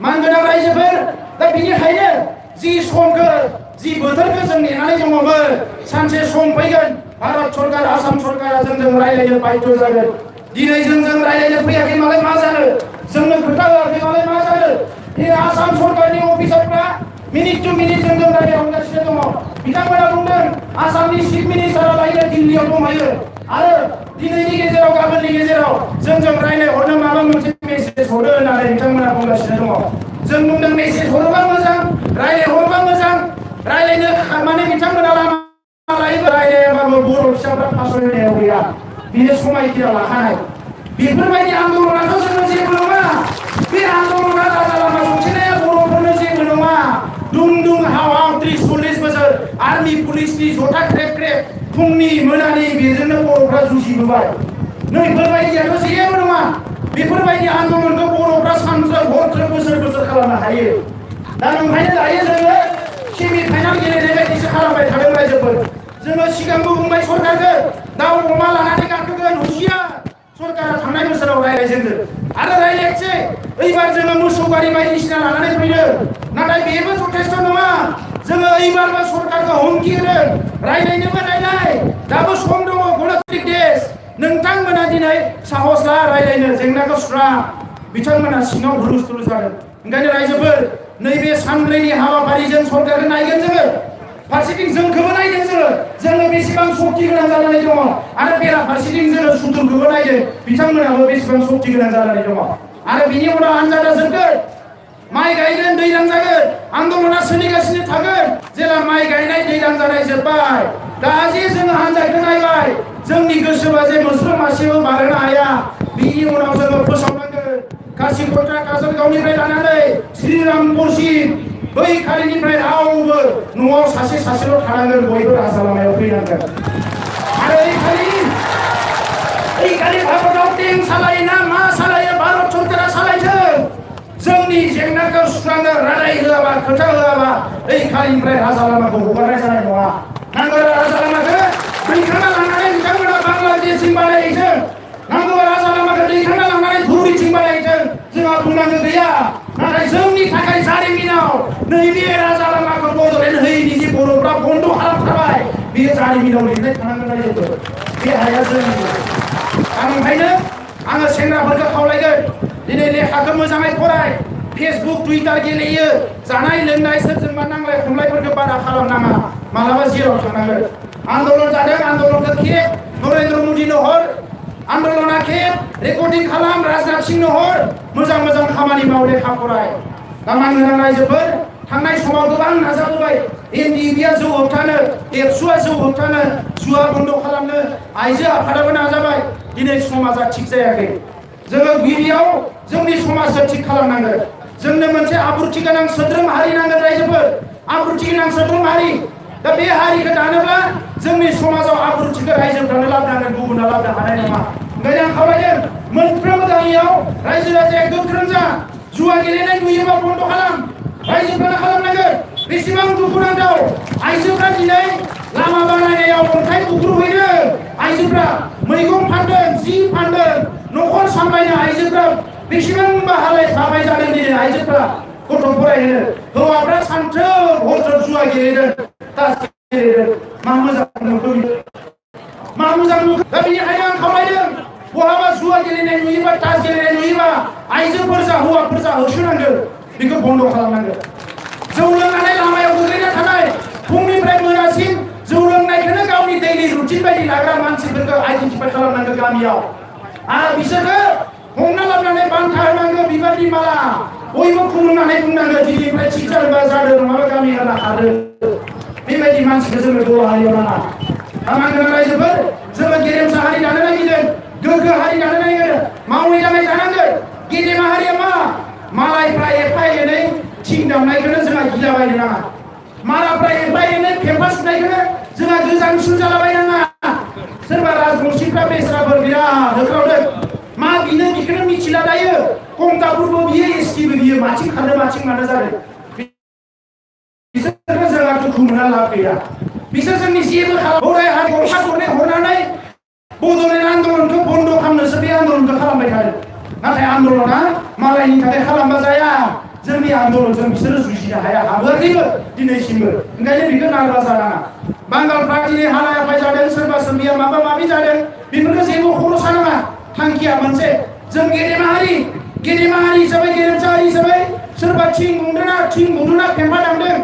मानगोनां रायजोफोर दा बेनिखायनो जि समखौ जि बोथोरखौ जों नेनानै दङमोन सानसे सम फैगोन भारत सरकार आसाम सरकारा जोंजों रायलायनो बाध्य जागोन दिनै जोंजों रायलायनो फैयाखै मालाय मा जानो जोंनो खोथा होआखै मालाय मा जानो बे आसाम सरकारनि अफिसारफ्रा मिनिट टु मिनिट जोंजों रायलायहरगासिनो दङ बिथांमोना बुंदों आसामनि चिफ मिनिस्टारा लायनो दिल्लीयाव दंहैयो आरो दिनैनि गेजेराव गाबोननि गेजेराव जोंजों रायलायहरनो माबा मोनसे मेसेज हरो होननानै बिथांमोना बुंगासिनो दङ जों बुंदों मेसेज हरोबा मोजां रायलायहरोबा मोजां रायलायनो माने बिथांमोना लामा लायोबा रायलायाबाबो बर' फिसाफ्रा फासयनायाव गैया बियो समायखिरा लाखानाय बेफोरबायदि आन्दलनाथ' जोङो जेबो नङा बे आन्दलना राजा लामा सौसिनाया बर'फोरनो जेबो नङा दुं दुं हावाव 30-40 बोसोर आर्मि पुलिसनि जथा ख्रेब ख्रेब फुंनि मोनानि बेजोंनो बर'फ्रा जुजिबोबाय नैफोरबायदियाथ' जेबो नङा बेफोरबायदि आन्दलनखौ बर'फ्रा सानफ्रोम हरफ्रोम बोसोर बोसोर खालामनो हायो दा ओंखायनो दायो जोङो सेमि फाइनाल गेलेनाय बायदिसो खालामबाय थादों रायजोफोर जोङो सिगांबो बुंबाय सरकारखौ दाउ अमा लानानै गाखोगोन हुसियार सरकारा थांनाय बोसोराव रायलायजेनदों आरो रायलायसै एबार जोङो मोसौ गारि बायदिसिना लानानै फैदों नाथाय बेबो जथेस्थ नङा जोङो एबारबो सरकारखौ हुमखि होदों रायलायनोबो रायलाय दाबो सम दङ गणतन्त्रिक देश नोंथांमोना दिनै साहस ला रायलायनो जेंनाखौ सुस्रां बिथांमोना सिङाव हुलुस-थुलुस जादों ओंखायनो रायजोफोर नैबे सानब्रैनि हाबाफारिजों सरकारखौ नायगोन जोङो फारसेथिं जोंखौबो नायदों जोङो बेसेबां सक्ति गोनां जानानै दङ आरो बेराफारसेथिं जोङो सुथुरखौबो नायदों बिथांमोनाबो बेसेबां सक्ति गोनां जानानै दङ आरो बिनि उनाव आनजादा जोबगोन माइ गायगोन दैज्लां जागोन आन्दलना सोलिगासिनो थागोन जेला माइ गायनाय दैज्लां जानाय जोब्बाय दा जे जोङो हान्जाखौ नायबाय जोंनि गोसोबा जे मोस्रोम मासेबो बारहोनो हाया बिनि उनाव जोङो फोसावनांगोन कासिकत्रा काजलगावनिफ्राय लानानै श्रीरामपुरसिम बै खालिनिफ्राय रावबो न'आव सासेल' थानांगोन बयबो राजा लामायाव फैनांगोन आरो ओइ खालि भारतआव टेंक सालायो ना मा सालायो भारत सरकारा सालायथों जोंनि जेंनाखौ सुस्रांनो रादाय होआबा खोथा होआबा ओइ खालिनिफ्राय राजा लामाखौ हगारनाय जानाय नङा नांगौ राजा लामाखौ दैखांना लांनानै बिथांमोना बांलादेशसिम बानायहैथों नांगौ राजा लामाखौ दैखांना लांनानै धुबुरीसिम बानायहैथों जोंहा बुंनांगौ गैया नाथाय जोंनि थाखाय जारिमिनाव नैबे राजा लामाखौ बड'लेण्ड होयैनि जे बर'फ्रा बन्द खालामथारबाय बेयो जारिमिनाव लिरनाय थानांगोन रायजोफोर बे हाया जोंनि आं ओंखायनो आङो सेंग्राफोरखौ खावलायगोन दिनै लेखाखौ मोजाङै फराय फेसबुक टुइटार गेलेयो जानाय लोंनाय सोरजोंबा नांलाय खमलायफोरखौ बारा खालामनाङा मालाबा जेराव थांनांगोन आन्दलन जादों आन्दलनखौ खेब नरेन्द्र मदिनो हर आन्दलना खेब रेकर्डिं खालाम राजनाथ सिंनो हर मोजां मोजां खामानि माव लेखा फराय दा मानगोनां रायजोफोर थांनाय समाव गोबां नाजाबोबाय एनडिएफबिआ जौ होबथानो एबसुआ जौ होबथानो जुवा बन्द खालामनो आइजो आफादाबो नाजाबाय दिनै समाजा थिग जायाखै जोङो गिबियाव जोंनि समाजखौ थिग खालामनांगोन जोंनो मोनसे आब्रुथि गोनां सोद्रोम हारि नांगोन रायजोफोर आब्रुथि गोनां सोद्रोम हारि दा बे हारिखौ दानोब्ला जोंनि समाजाव आब्रुथिखौ रायजोफ्रानो लाबोनांगोन गुबुना लाबोनो हानाय नङा ओंखायनो आं खावलायदों मोनफ्रोमबो गामियाव रायजो राजाया गोख्रों जा जुवा गेलेनाय नुयोबा बन्द खालाम रायजोफ्रानो खालामनांगोन बेसेबां दुखुनांथाव आइजोफ्रा दिनै लामा बानायनायाव अन्थाइ बुख्रुबहैदों आइजोफ्रा मैगं फानदों जि फानदों न'खर सामलायनो आइजोफ्रा बेसेबांबा हालाय थाबाय जादों दिनै आइजोफ्रा गथ' फरायहोनो हौवाफ्रा सानथ्रोब हरथ्रोब जुवा गेलेदों तास गेलेदों मा मोजां नुखो मा मोजां नुखो दा बेनिखायनो आं खावलायदों बहाबा जुवा गेलेनाय नुयोबा तास गेलेनाय नुयोबा आइजोफोर जा हौवाफोर जा होसोनांगोन बेखौ बन्द खालामनांगोन जौ लोंनानै लामायाव गोग्लैना थानाय फुंनिफ्राय मोनासिम जौ लोंनायखौनो गावनि दैलि रुटिन बायदि लाग्रा मानसिफोरखौ आइडेन्टिफाइ खालामनांगौ गामियाव आरो बिसोरखौ हमना लाबोनानै बान्था होनांगौ बिबारनि माला बयबो खुलुमनानै बुंनांगौ दिनैनिफ्राय थिग जादोंबा जादों नङाबा गामिया नाखारो बेबायदि मानसिखौ जोङो बर' हारियाव नाङा मानगोनां रायजोफोर जोङो गेरेमसा हारि दानो नागिरदों गोग्गो हारि दानो नागिरदों मावै दाङै जानांगौ माहारिया मा मालायफ्रा एफा एनै थिं दामनायखौनो जोंहा गिलाबायनो नाङा मालायफ्रा एफा एनै फेम्फा सुनायखौनो जोंहा गोजानसिन जालाबायनाङा सोरबा राजबंशीफ्रा बेस्राफोर बिराद होख्रावदों मा बिनो बिखौनो मिथिला दायो कमतापुरबो बियो एसटिबो बियो माथिं खारनो माथिं मानो जादों बिसोरखौ जोंहा दुखु मोनना लाब गैया बिसोर जोंनि जेबो हराय हारि गरफा गरनै हरनानै बड'लेण्ड आन्दलनखौ बन्द' खालामनोसो बे आन्दलनखौ खालामबाय थादों नाथाय आन्दलना मालायनि थाखाय खालामबा जाया जोंनि आन्दलनजों बिसोरो जुजिनो हाया हाबोआखैबो दिनैसिमबो ओंखायनो बेखौ नारबा जानाङा बांगालफ्रा दिनै हालायाफाय जादों सोरबा सोरबिया माबा माबि जादों बेफोरखौ जेबो खर' सानाङा थांखिया मोनसे जों गेदेमा हारि हिसाबै गेरेमसा हारि हिसाबै सोरबा थिं बुंदोंना फेम्फा दामदों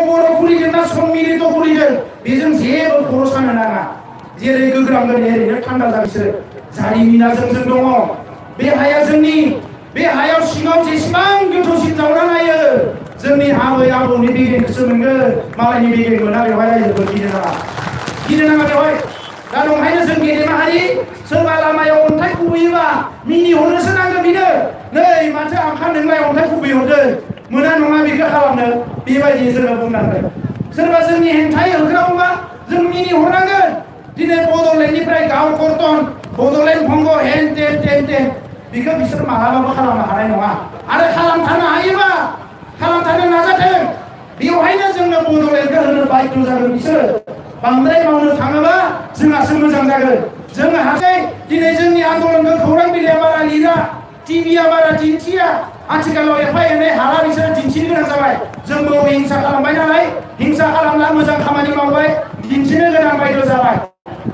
बर' खुलिदों ना सम्मिलित खुलिदों बेजों जेबो खर' सानो नाङा जेरै गोग्रामगोन ओरैनो थान्दा जाबिसोर जारिमिना जोंजों दङ बे हाया जोंनि बे हायाव सिङाव जेसेबां गोथौसिन जावना नायो जोंनि आबै आबौनि बेगेंखौसो मोनगोन मालायनि बेगें मोना बेवहाय रायजोफोर गिनो नाङा बेवहाय दा नंखायनो जों गेदेमा हारि सोरबा लामायाव अन्थाइ खुबैयोबा मिनिहरनोसो नांगौ बिनो नै माथो आमखा नोंलाय अन्थाइ खुबैहरदों मोना नङा बेखौ खालामनो बेबायदि जोङो बुंनांगोन सोरबा जोंनि हेंथायै होख्रावोबा जों मिनिहरनांगोन दिनै बड'लेण्डनिफ्राय गाव कर्तन बड'लेण्ड भंग हेन टेन बेखौ बिसोर मालाबाबो खालामनो हानाय नङा आरो खालामथारनो हायोबा खालामथारनो नाजाथों बेवहायनो जोंनो बड'लेण्डखौ होनो बाध्य जागोन बिसोर बांद्राय मावनो थाङोबा जोंहासो मोजां जागोन जों हासै दिनै जोंनि आन्दलनखौ खौरां बिलाइया बारा लिरा टिभिया बारा दिन्थिया आथिखालाव एफा एनै हाला बिसोर दिन्थिनो गोनां जाबाय जोंबो हिंसा खालामबाय नालाय हिंसा खालामना मोजां खामानि मावबाय दिन्थिनो गोनां बायद' जाबाय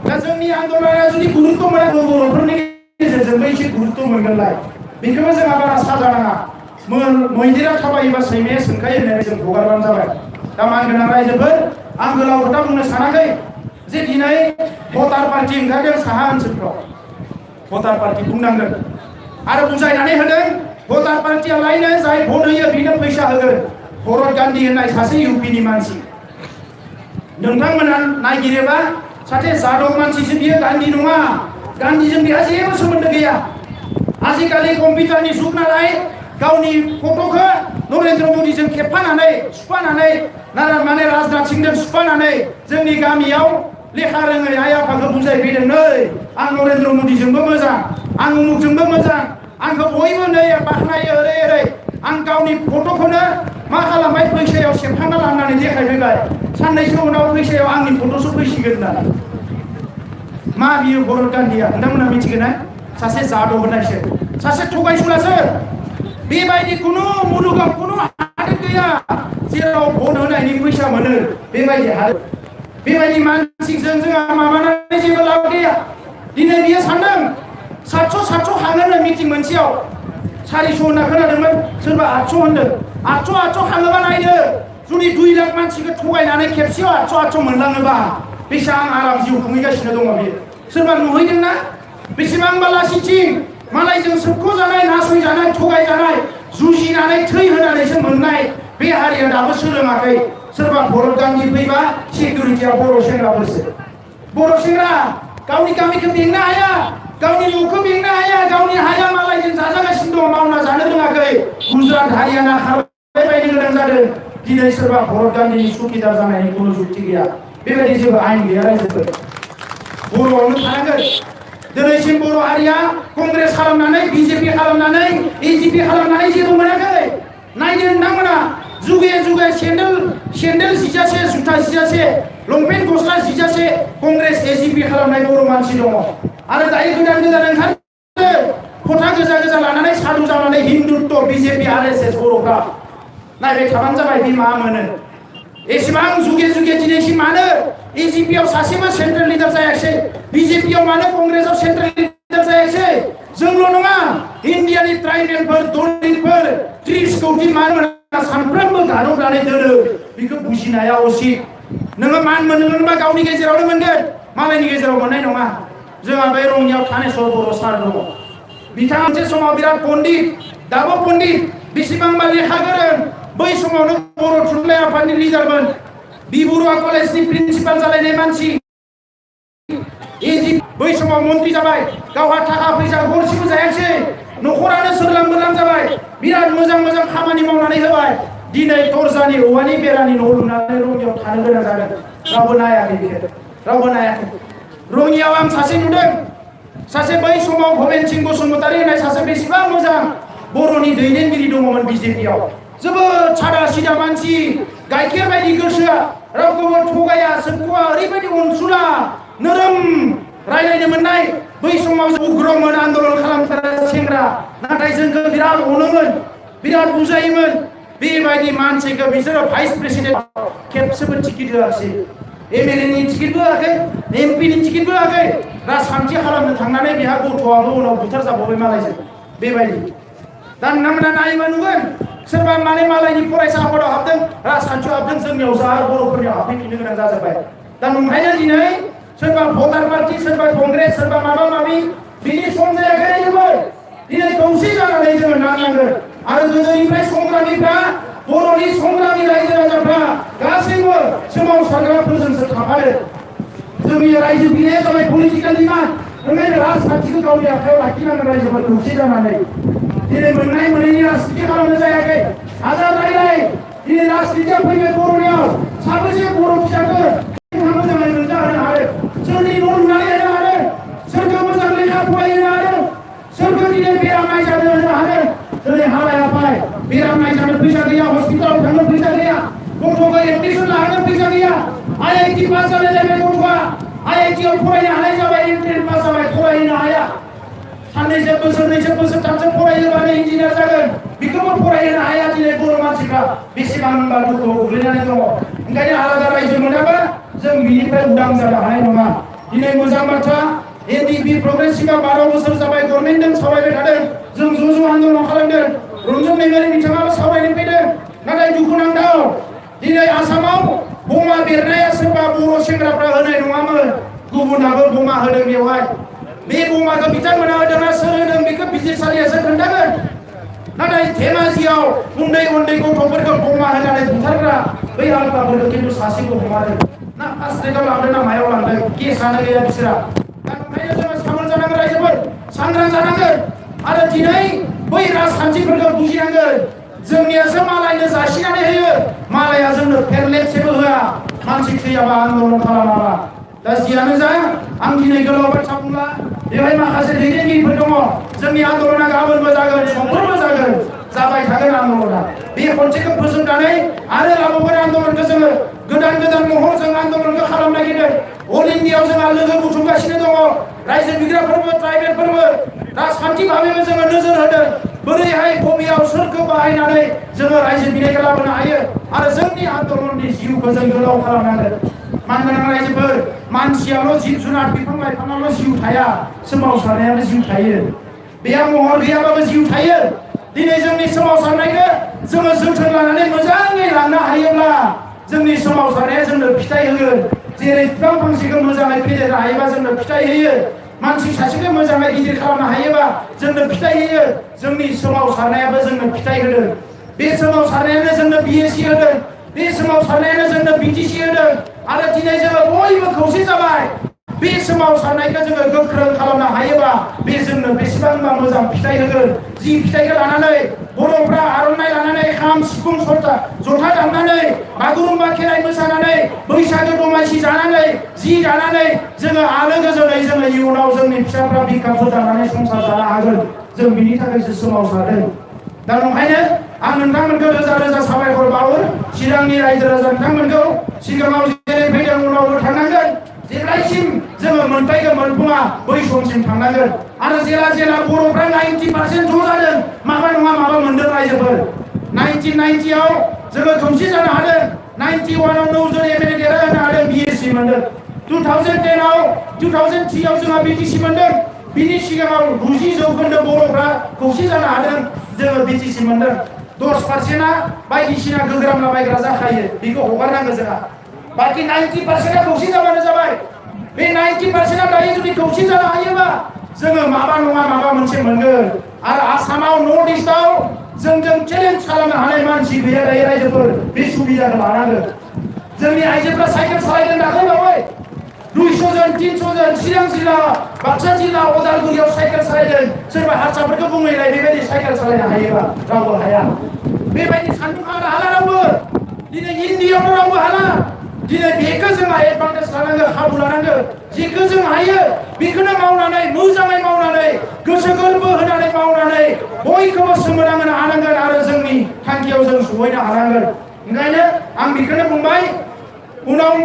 दा जोंनि आन्दलना जुदि गुरुत्व मोना बर'फोरनि गेजेरजोंबो एसे गुरुत्व मोनगोनलाय बेखौबो जोंहा बारा साजा नाङा मैदेरा थाबायोबा सैमाया सोंखायो होननानै जों हगारबानो जाबाय दा मानगोनां रायजोफोर आं गोलाव खोथा बुंनो सानाखै जे दिनै भटार पार्टि ओंखारदों साहा ओनसोलफ्राव भटार पार्टि बुंनांगोन आरो बुजायनानै होदों भटार पार्टियालायनो जाय भट होयो बेनो फैसा होगोन भरत गान्धी होननाय सासे इउपिनि मानसि नोंथांमोना नायगिरोबा सासे जादब मानसिसो बियो गान्धी नङा गान्धीजों बेहा जेबो सोमोन्दो गैया आजिखालि कम्पिउटारनि जुग नालाय गावनि फट'खौ नरेन्द्र मदिजों खेबफानानै सुफानानै माने राजनाथ सिंहजों सुफानानै जोंनि गामियाव लेखा रोङै आइ आफाखौ बुजायफैदों नै आं नरेन्द्र मदिजोंबो मोजां आं उमुकजोंबो मोजां आंखौ बयबो नै बाख्नायो ओरै आं गावनि फट'खौनो मा खालामबाय फैसायाव सेबखांना लांनानै देखायफैबाय साननैसो उनाव फैसायाव आंनि फट'सो फैसिगोन होननानै मा बियो भरत गान्धीया नोंथांमोना मिथिगोन ना सासे जादब होननायसो सासे थगायसुलासो बेबायदि कुनु मुलुगाव कुनु हादोर गैया जेराव भट होनायनि फैसा मोनो बेबायदि हादोर बेबायदि मानसिजों जोंहा माबानानै जेबो लाब गैया दिनै बियो सानदों 700 हाङोनो मिटिं मोनसेयाव 400 होनना खोनादोंमोन सोरबा 800 होनदों 800 हाङोबा नायदो जुदि 2 लाख मानसिखौ थगायनानै खेबसेयाव 800 मोनलाङोबा बेसेबां आराम जिउ खुंहैगासिनो दङ बियो सोरबा नुहैदोंना बेसेबांबा लासिथिं मालायजों सोबख'जानाय नासयजानाय थगायजानाय जुजिनानै थै होनानैसो मोननाय बे हारिया दाबो सोलोङाखै सोरबा भरत गान्धी फैबा सिकिउरिटिया बर' सेंग्राफोरसो बर' सेंग्रा गावनि गामिखौ बेंनो हाया गावनि न'खौ बेंनो हाया गावनि हाया मालायजों जाजागासिनो दं मावना जानो रोङाखै गुजरात हारियाना खारबाय बायनो गोनां जादों दिनै सोरबा भरत गान्धीनि सुखिदार जानायनि कुनु जुक्ति गैया बेबायदि जेबो आयेन गैया रायजोफोर बर'आवनो थानांगोन दिनैसिम बर' हारिया कंग्रेस खालामनानै बिजेपि खालामनानै एजिपि खालामनानै जेबो मोनाखै नायदो नोंथांमोना जुगे सेन्देल जिजासे जुथा जिजासे लंपेन्ट गस्ला जिजासे कंग्रेस एजिपि खालामनाय बर' मानसि दङ आरो दायो गोदान ओंखारदों फथा गोजा लानानै साधु जानानै हिन्दुत्व बिजेपि आरएसएस बर'फ्रा नायबाय थाबानो जाबाय बे मा मोनो एसेबां जुगे दिनैसिम मानो एजिपिआव सासेबो सेन्ट्रेल लिडार जायाखै बिजेपिआव मानो कंग्रेसआव सेन्ट्रेल लिडार जायाखै जोंल' नङा इन्डियानि ट्राइबेलफोर दलितफोर 30 कौटि मानसिफोरा सानफ्रोमबो गादबनानै दोनो बेखौ बुजिनाया उचित नोङो मान मोनगोनबा गावनि गेजेरावनो मोनगोन मालायनि गेजेराव मोननाय नङा जोंहा बे रङियाव थानेश्वर बर' सार दङ बिथाङा मोनसे समाव बिराद पण्डित दाबो पण्डित बेसेबांबा लेखा गोरों बै समावनो बर' थुनलाइ आफादनि लिडारमोन बि बरुवा कलेजनि प्रिन्सिपाल जालायनाय मानसि बै समाव मन्त्रि जाबाय गावहा थाखा फैसा गरसेबो जायाखै न'खरानो सोरलां बोरलां जाबाय बिराद मोजां मोजां खामानि मावनानै होबाय दिनै दरजानि औवानि बेरानि न' लुनानै रङियाव थानो गोनां जादों रावबो नायाखै बिखौ रावबो नायाखै रङियाव आं सासे नुदों सासे बै समाव भबेन सिंह बसुमतारी होननाय सासे बेसेबां मोजां बर'नि दैदेनगिरि दङमोन बिजेपियाव जोबोद सादा सिदा मानसि गाइखेर बायदि गोसोआ रावखौबो थगाया सोरखौबा ओरैबायदि अनसुला नरम रायलायनो मोननाय बै समाव उग्रमोन आन्दलन खालामग्रा सेंग्रा नाथाय जोंखौ बिराद अनोमोन बिराद बुजायोमोन बेबायदि मानसिखौ बिसोरो भाइस प्रेसिडेन्ट खेबसेबो टिकेट होआखै एमएलए नि टिकेट होआखै एमपि नि टिकेट होआखै राजखान्थि खालामनो थांनानै बिहा गथ'आबो उनाव बुथार जाबावबाय मालायजों बेबायदि दा नोंथांमोना नायोबा नुगोन सोरबा माने मालायनि फरायसा आफादाव हाबदों राजखान्थियाव हाबदों जोंनियाव जा बर'फोरनियाव हाबफैफिननो गोनां जाजोब्बाय दा नंखायनो दिनै सोरबा भटार पार्टी सोरबा कंग्रेस सोरबा माबा माबि बिनि सम जायाखै जोबोर दिनै खौसे जानानै जोङो नांनांगोन आरो गोदोनिफ्राय संग्रामिफ्रा बर'नि संग्रामि रायजो राजाफ्रा गासैबो सोमावसारग्राफोरजोंसो थाफायो जोंनि रायजो बिनाया जाबाय पलिटिकेल डिमान्ड ओंखायनो राजखान्थिखौ गावनि आखायाव लाखिनांगोन रायजोफोर खौसे जानानै दिनै मोननाय मोनैनि राजखान्थि खालामनो जायाखै आजाद रायलाय दिनै राजखान्थिया फैबाय बर'नियाव साबेसे बर' फिसाफोर मोजाङै मोनजाहोनो हादों सोरनि न' लुनानै होनो हादों सोरखौ मोजां लेखा फरायहोनो हादों सोरखौ दिनै बेराम नायजानो होनो हादों दिनै हालायाफाय बेराम नायजानो फैसा गैया हस्पिटालाव थांनो फैसा गैया गथ'खौ एडमिसन लाहोनो फैसा गैया आईआईटी पास जानाय जाबाय गथ'आ आईआईटी आव फरायनो हानाय जाबाय एन्ट्रेन्स पास जाबाय फरायनो हाया साननैसो बोसोरनैसो बोसोरथामसो फरायोबानो इन्जिनियार जागोन बेखौबो फरायहोनो हाया दिनै बर' मानसिफ्रा बेसेबांबा दुखुआव गोग्लैनानै दङ ओंखायनो आलादा रायजो मोनाबा जों बिनिफ्राय उदां जानो हानाय नङा दिनै मोजां बाथ्रा एनडिपि प्रग्रेसिभआ 12 बोसोर जाबाय गभर्नमेन्टजों सावरायबाय थादों जों ज' आन्दलन खालामदों रन्जन मेमोरि बिथाङाबो सावरायनो फैदों नाथाय दुखुनांथाव दिनै आसामाव बमा बेरनाया सोरबा बर' सेंग्राफ्रा होनाय नङामोन गुबुनाबो बमा होदों बेवहाय बे बमाखौ बिथांमोना होदोंना सोर होदों बेखौ बिजिरसालियासो खोन्थागोन नाथाय धेमाजियाव उन्दै उन्दै गथ'फोरखौ बमा होनानै बुथारग्रा बै आल्फाफोरखौ खिन्थु सासेखौ हमारो ना आस्ट्रेटआव लांदों ना मायाव लांदों केसानो गैया बिसोरा दा ओंखायनो जोङो सांग्रां जानांगोन रायजोफोर सांग्रां जानांगोन आरो दिनै बै राजखान्थिफोरखौ बुजिनांगोन जोंनियासो मालायनो जासिनानै होयो मालाया जोंनो फेरलेबसेबो होआ मानसि थैयाबा आन्दलन खालामाबा दा जियानो जा आं दिनै गोलाव बाथ्रा बुंला बेवहाय माखासे दैदेनगिरिफोर दङ जोंनि आन्दलना गाबोनबो जागोन समफोरबो जागोन जाबाय थागोन आन्दलना बे खनसेखौ फोजोबनानै आरो लाबोगोन आन्दलनखौ जोङो गोदान गोदान महर जों आन्दलनखौ खालामनो नागिरदों अल इन्डियायाव जोंहा लोगो बुथुमगासिनो दङ रायजो बिग्राफोरबो ट्राइबेलफोरबो राजखान्थि भाबैबो जोङो नोजोर होदों बोरैहाय बबेयाव सोरखौ बाहायनानै जोङो रायजो बिनायखौ लाबोनो हायो आरो जोंनि आन्दलननि जिउखौ जों गोलाव खालामनांगोन मानगोनां रायजोफोर मानसियाल' जिब जुनार बिफां लाइफाङाल' जिउ थाया सोमावसारनायाबो जिउ थायो बेयाव महर गैयाबाबो जिउ थायो दिनै जोंनि सोमावसारनायखौ जोङो जोथोन लानानै मोजाङै लांनो हायोब्ला जोंनि सोमावसारनाया जोंनो फिथाइ होगोन जेरै बिफां फांसेखौ मोजाङै फेदेरनो हायोबा जोंनो फिथाइ होयो मानसि सासेखौ मोजाङै गिदिर खालामनो हायोबा जोंनो फिथाइ होयो जोंनि सोमावसारनायाबो जोंनो फिथाइ होदों बे सोमावसारनायानो जोंनो बिएसि होदों बे सोमावसारनायानो जोंनो बिटिसि होदों आरो दिनै जोङो बयबो खौसे जाबाय बे सोमावसारनायखौ जोङो गोख्रों खालामनो हायोबा बे जोंनो बेसेबांबा मोजां फिथाइ होगोन जि फिथाइखौ लानानै बर'फ्रा आर'नाइ लानानै खाम सिफुं जथा दामनानै बागुरुम्बा खेराइ मोसानानै बैसागो दमासि जानानै जि दानानै जोङो आलो गोजोनै जोङो इयुनाव जोंनि फिसाफ्रा बिखाफोर दानानै संसार जानो हागोन जों बिनि थाखायसो सोमावसारदों दा नंखायनो आं नोंथांमोनखौ रोजा रोजा साबायखर बावो चिरांनि रायजो राजा नोंथांमोनखौ सिगाङाव जेरै फैदों उनावबो थांनांगोन जेब्लायसिम जोङो मोनथायखौ मोनफुङा बै समसिम थांनांगोन आरो जेला बर'फ्रा 90% ज' जादों माबा नङा माबा मोनदों रायजोफोर 1990आव जोङो खौसे जानो हादों 91आव 9 जन एमएलए देरहाहोनो हादों बिएसि मोनदों 2003आव जोंहा बिटिसि मोनदों बिनि सिगाङाव 90% बर'फ्रा खौसे जानो हादों जोङो बिटिसि मोनदों 10%आ बायदिसिना गोग्रामलाबायग्रा जाखायो बेखौ हगारनांगौ जोंहा बाखि 90%आ खौसे जाबानो जाबाय बे 90%आ दायो जुदि खौसे जानो हायोबा जोङो माबा नङा माबा मोनसे मोनगोन आरो आसामाव नर्थ इस्टआव जोंजों चेलेन्ज खालामनो हानाय मानसि गैया दायो रायजोफोर बे सुबिदाखौ लानांगोन जोंनि आइजोफ्रा साइकेल सालायदों दाख्लैबावै 200 जन 300 जन चिरां जिल्ला बाक्सा जिल्ला उदालगुरियाव साइकेल सालायदों सोरबा हारसाफोरखौ बुंलायलाय बेबायदि साइकेल सालायनो हायोबा रावबो हाया बेबायदि सान्दुं हाला रावबो दिनै इन्डियायावनो रावबो हाला दिनै बेखौ जोंहा एडभान्टेज लानांगौ खाबु लानांगौ जेखौ जों हायो बेखौनो मावनानै मोजाङै मावनानै गोसो गोरबो होनानै मावनानै बयखौबो सोमोनांहोनो हानांगोन आरो जोंनि थांखियाव जों सहैनो हानांगोन ओंखायनो आं बेखौनो बुंबाय उनाव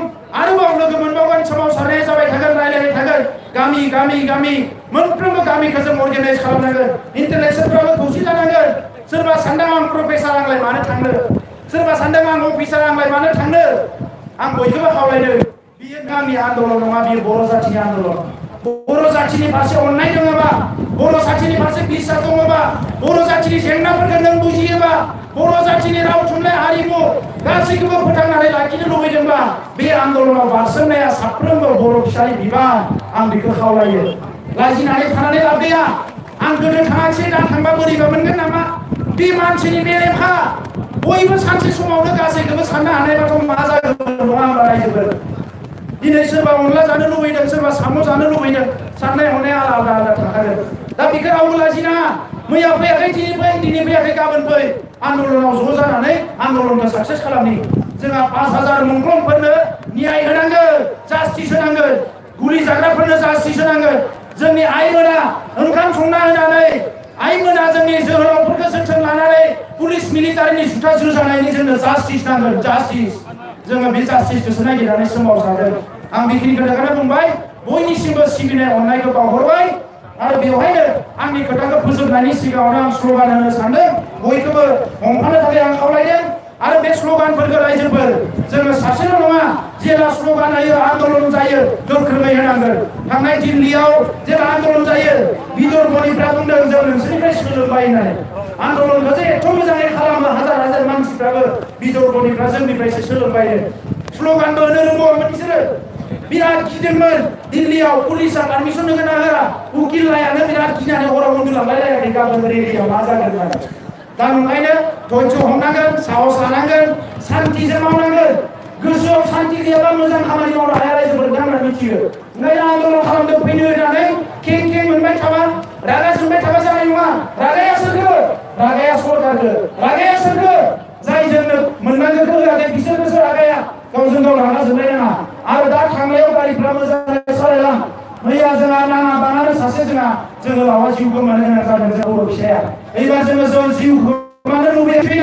आरोबाव लोगो मोनबावगोन सोमावसारनाया जाबाय थागोन रायलायबाय थागोन गामि गामि गामि मोनफ्रोमबो गामिखौ जों अर्गानाइज खालामनांगोन इन्टेलेक्सुवेलफ्राबो खौसे जानांगोन सोरबा सानदों आं प्रफेसार आंलाय मानो थांनो सोरबा सानदों आं अफिसार आंलाय मानो थांनो आं बयखौबो खावलायदों बियो गामि आन्दलन नङा बियो बर' जाथिनि आन्दलन बर' जाथिनि फारसे अननाय दङबा बर' जाथिनि फारसे बिसास दङबा बर' जाथिनि जेंनाफोरखौ नों बुजियोबा बर' जाथिनि राव थुनलाइ हारिमु गासैखौबो फोथांनानै लाखिनो लुबैदोंब्ला बे आन्दलनाव बारसोमनाया साफ्रोमबो बर' फिसानि बिबान आं बेखौ खावलायो लाजिनानै थानानै लाब गैया आं गोदो थाङासै दा थांबा बोरैबा मोनगोन नामा बे मानसिनि मेलेमखा बयबो सानसे समावनो गासैखौबो साननो हानायबाथ' मा जागोन नङा होनबा रायजोफोर दिनै सोरबा अनला जानो लुबैदों सोरबा साम' जानो लुबैदों साननाय हनाया आलादा आलादा थाखागोन दा बेखौ रावबो लाजिनाङा मैया फैयाखै दिनै फैयाखै गाबोन फै आन्दलनाव ज' जानानै आन्दलनखौ साक्सेस खालामनि जोंहा 5000 मुंख्लंफोरनो न्याय होनांगोन जास्टिस होनांगोन गुलि जाग्राफोरनो जास्टिस होनांगोन जोंनि आइमोना ओंखाम संना होनानै आइमोना जोंनि जोहोलावफोरखौ जोथोन लानानै पुलिस मिलिटारिनि जुथा जुजानायनि जोंनो जास्टिस नांगोन जास्टिस जोङो बे जास्टिसखौसो नागिरनानै सोमावसारदों आं बेखिनि खोथाखौनो बुंबाय बयनिसिमबो सिबिनाय अननायखौ बावहरबाय आरो बेवहायनो आंनि खोथाखौ फोजोबनायनि सिगाङावनो आं स्ल'गान होनो सानदों बयखौबो हमफानो थाखाय आं खावलायदों आरो बे स्ल'गानफोरखौ रायजोफोर जोङो सासेल' नङा जेला स्ल'गान होयो आन्दलन जायो गोख्रोङै होनांगोन थांनाय दिल्लीयाव जेला आन्दलन जायो बिदर्भनिफ्रा बुंदों जों नोंसोरनिफ्राय सोलोंबाय होननानै आन्दलनखौ जे एथ' मोजाङै खालामो हाजार हाजार मानसिफ्राबो बिदर्भनिफ्रा जोंनिफ्रायसो सोलोंबाय स्ल'गानबो होनो रोंबावोमोन बिसोरो बिराद गिदोंमोन दिल्लीयाव पुलिसा पारमिसन होगोन ना होआ उकिल लायानो बिराद गिनानै हराव उन्दुलांलाय लायाखै गाबोन रेलियाव मा जागोन होननानै दा ओंखायनो धैर्य हमनांगोन साहस लानांगोन सान्थिजों मावनांगोन गोसोआव सान्थि गैयाबा मोजां खामानि मावनो हाया रायजोफोर होनना मिथियो ओंखायनो आन्दलन खालामदों फैनो होननानै खें खें मोनबाय थाबा रागा जोंबाय थाबा जानाय नङा रागाया सोरखो रागाया सरकारखो रागाया सोरखो जाय जोंनो मोननांगौखौ होआखै बिसोरखौसो रागाया गावजों गाव रागा जोंलाय नाङा आरो दा थांनायाव गारिफ्रा मोजाङै सालायलां मैया जोंहा नाङा बाङानो सासे जोहोलावा जिउ गोमानो गोनां जादों जों बर' फिसाया एबार जों जिउ गोमानो लुबैयाखै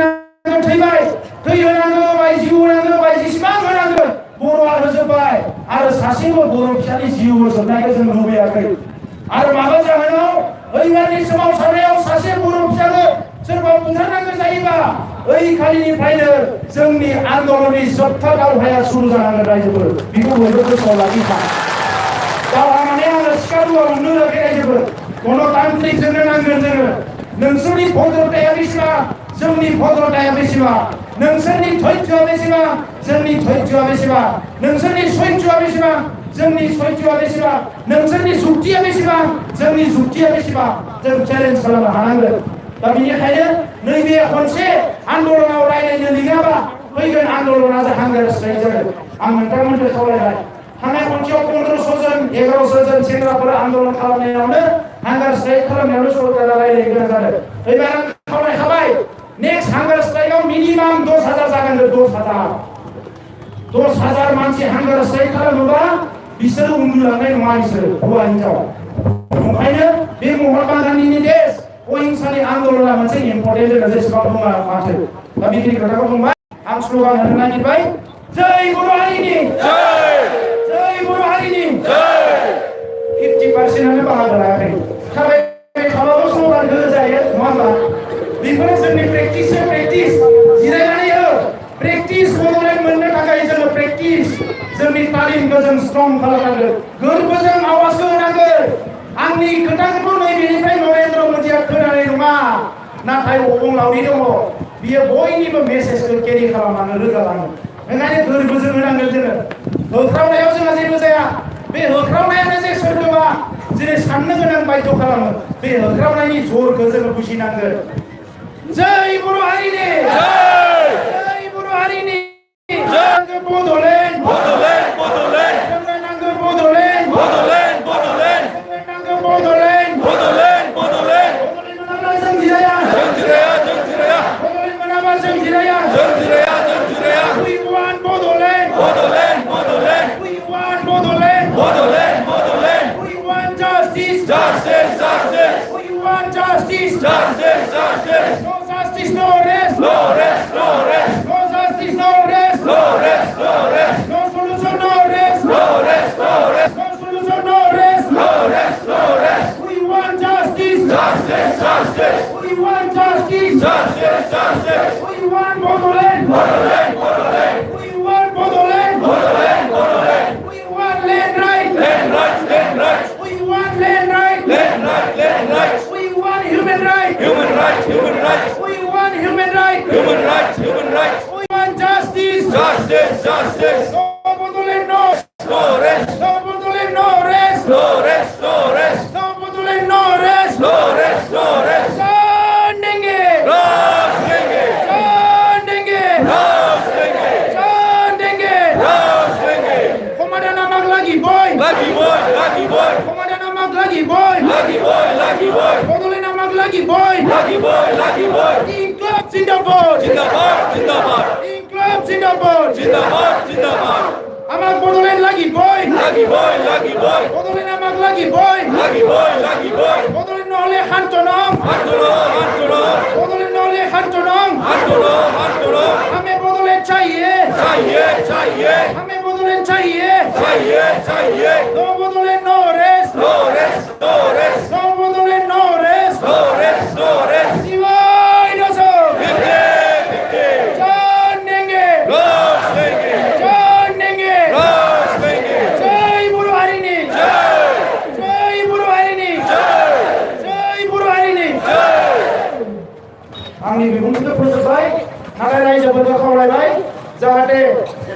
थैबाय थैहोनांगौ बाय जिउ होनांगौ बाय जेसेबां होनांगौ बर'आ होजोब्बाय आरो सासेबो बर' फिसानि जिउ होजोबनायखौ जों लुबैयाखै आरो माबा जाहोनाव ओइबारनि सोमावसारनायाव सासे बर' फिसाखौ सोरबा बुथारनांगौ जायोबा ओइ खालिनिफ्रायनो जोंनि आन्दलननि जोबथा दावहाया सुरु जानांगोन रायजोफोर बेखौ बयबो गोसोआव लाखिखा दावहा माने आङो सिखा रुवा मोननो होआखै रायजोफोर गणतान्त्रिकजोंनो नांगोन जोङो नोंसोरनि भद्रताया बेसेबां जोंनि भद्रताया बेसेबां नोंसोरनि धैर्यआ बेसेबां जोंनि धैर्यआ बेसेबां नोंसोरनि सैत्यआ बेसेबां जोंनि सैत्यआ बेसेबां नोंसोरनि जुक्तिया बेसेबां जोंनि जुक्तिया बेसेबां जों चेलेन्ज खालामनो हानांगोन दा बेनिखायनो नैबे खनसे आन्दलनाव रायलायनो लिङाबा फैगोन आन्दलना हांगार स्ट्राइक जागोन आं नोंथांमोनखौ खावलायबाय थांनाय खनसेयाव 1500 जन 1100 जन सेंग्राफोरा आन्दलन खालामनायावनो हांगार स्ट्राइक खालामनायावनो सरकारा रायलायनो गोनां जादों एबार आं खावलायखाबाय नेक्स्ट हांगार स्ट्राइकआव मिनिमाम 10,000 जानांगोन 10,000 मानसि हांगार स्ट्राइक खालामोबा बिसोरो उन्दुलांनाय नङा बिसोरो हौवा हिनजाव ओंखायनो बे महात्मा गान्धीनि देश अहिंसानि आन्दलना मोनसे इम्पर्टेन्ट जोङो जेसेबां बुङा माथो दा बेखिनि खोथाखौ बुंबाय आं स्ल'गान होनो नागिरबाय जय बर' हारिनि जय बर' हारिनि 50%आनो बाहागो लायाखै थाबाय थाबाबो स्ल'गानखौ होजायो नङा होमबा बेफोरो जोंनि प्रेक्टिस जिरायनानै हो प्रेक्टिस बड'लेण्ड मोननो थाखाय जोङो प्रेक्टिस जोंनि तालिमखौ जों स्ट्रं खालामनांगोन गोरबोजों आवाजखौ होनांगोन आंनि खोथाखौथ' नैबेनिफ्राय नरेन्द्र मदिया खोनानाय नङा नाथाय अबंलावरि दङ बियो बयनिबो मेसेजखौ केरि खालामनानै रोगालाङो ओंखायनो गोरबोजों होनांगोन जोङो होख्रावनायाव जोंहा जेबो जाया बे होख्रावनायानो जे सोरखौबा जेरै साननो गोनां बायद' खालामो बे होख्रावनायनि जरखौ जोङो बुजिनांगोन जय बर' हारिनि जय बर' हारिनि बड'लेण्ड नांगौ rest. No Bodoland, no. No rest. No Bodoland, no rest. No rest. No rest. No Bodoland, no rest. No rest. No rest. Sandenge. Roslinge. Sandenge. Roslinge. Sandenge. Roslinge. Komadana mag lagi boy. Lucky boy. Lucky boy. Komadana mag lagi boy. Lucky boy. Lucky boy. Bodoland mag lagi boy. Lucky boy. Lucky boy. Inkılap Zindabad. Zindabad. Zindabad. Inkılap Zindabad. Zindabad. Zindabad. Amak Bodoland lagi boy. Lucky boy. Lucky boy. Bodoland amak lagi boy. Lucky boy. Lucky boy. Bodoland nole Hantonong. Antono. Antono. Bodoland nole Hantonong. Antono. Antono. हमें बोदोलैंड चाहिए चाहिए. चाहिए. हमें बोदोलैंड चाहिए चाहिए. चाहिए. नो बोदोलैंड नो rest No rest. No rest. नो बोदोलैंड नो rest No rest. No rest. सिवाय दसो 50. जान देंगे Roslinge. जान देंगे Roslinge. जय बुरु हरिणी जय बुरु हरिणी जय बुरु हरिणी आंनि बिबुंथिखौ फोजोबबाय नाथाय रायजोफोरखौ खावलायबाय जाहाथे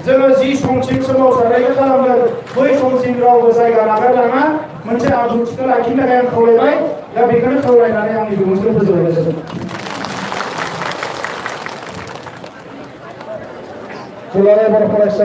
जोङो जि समसिम सोमावसारनायखौ खालामगोन बै समसिम रावबो जायगा नागारलाङा मोनसे आब्रुथिखौ लाखिनो थाखाय आं खावलायबाय दा बेखौनो खावलायनानै आंनि बिबुंथिखौ फोजोबबाय दुलाराय बर' फरायसा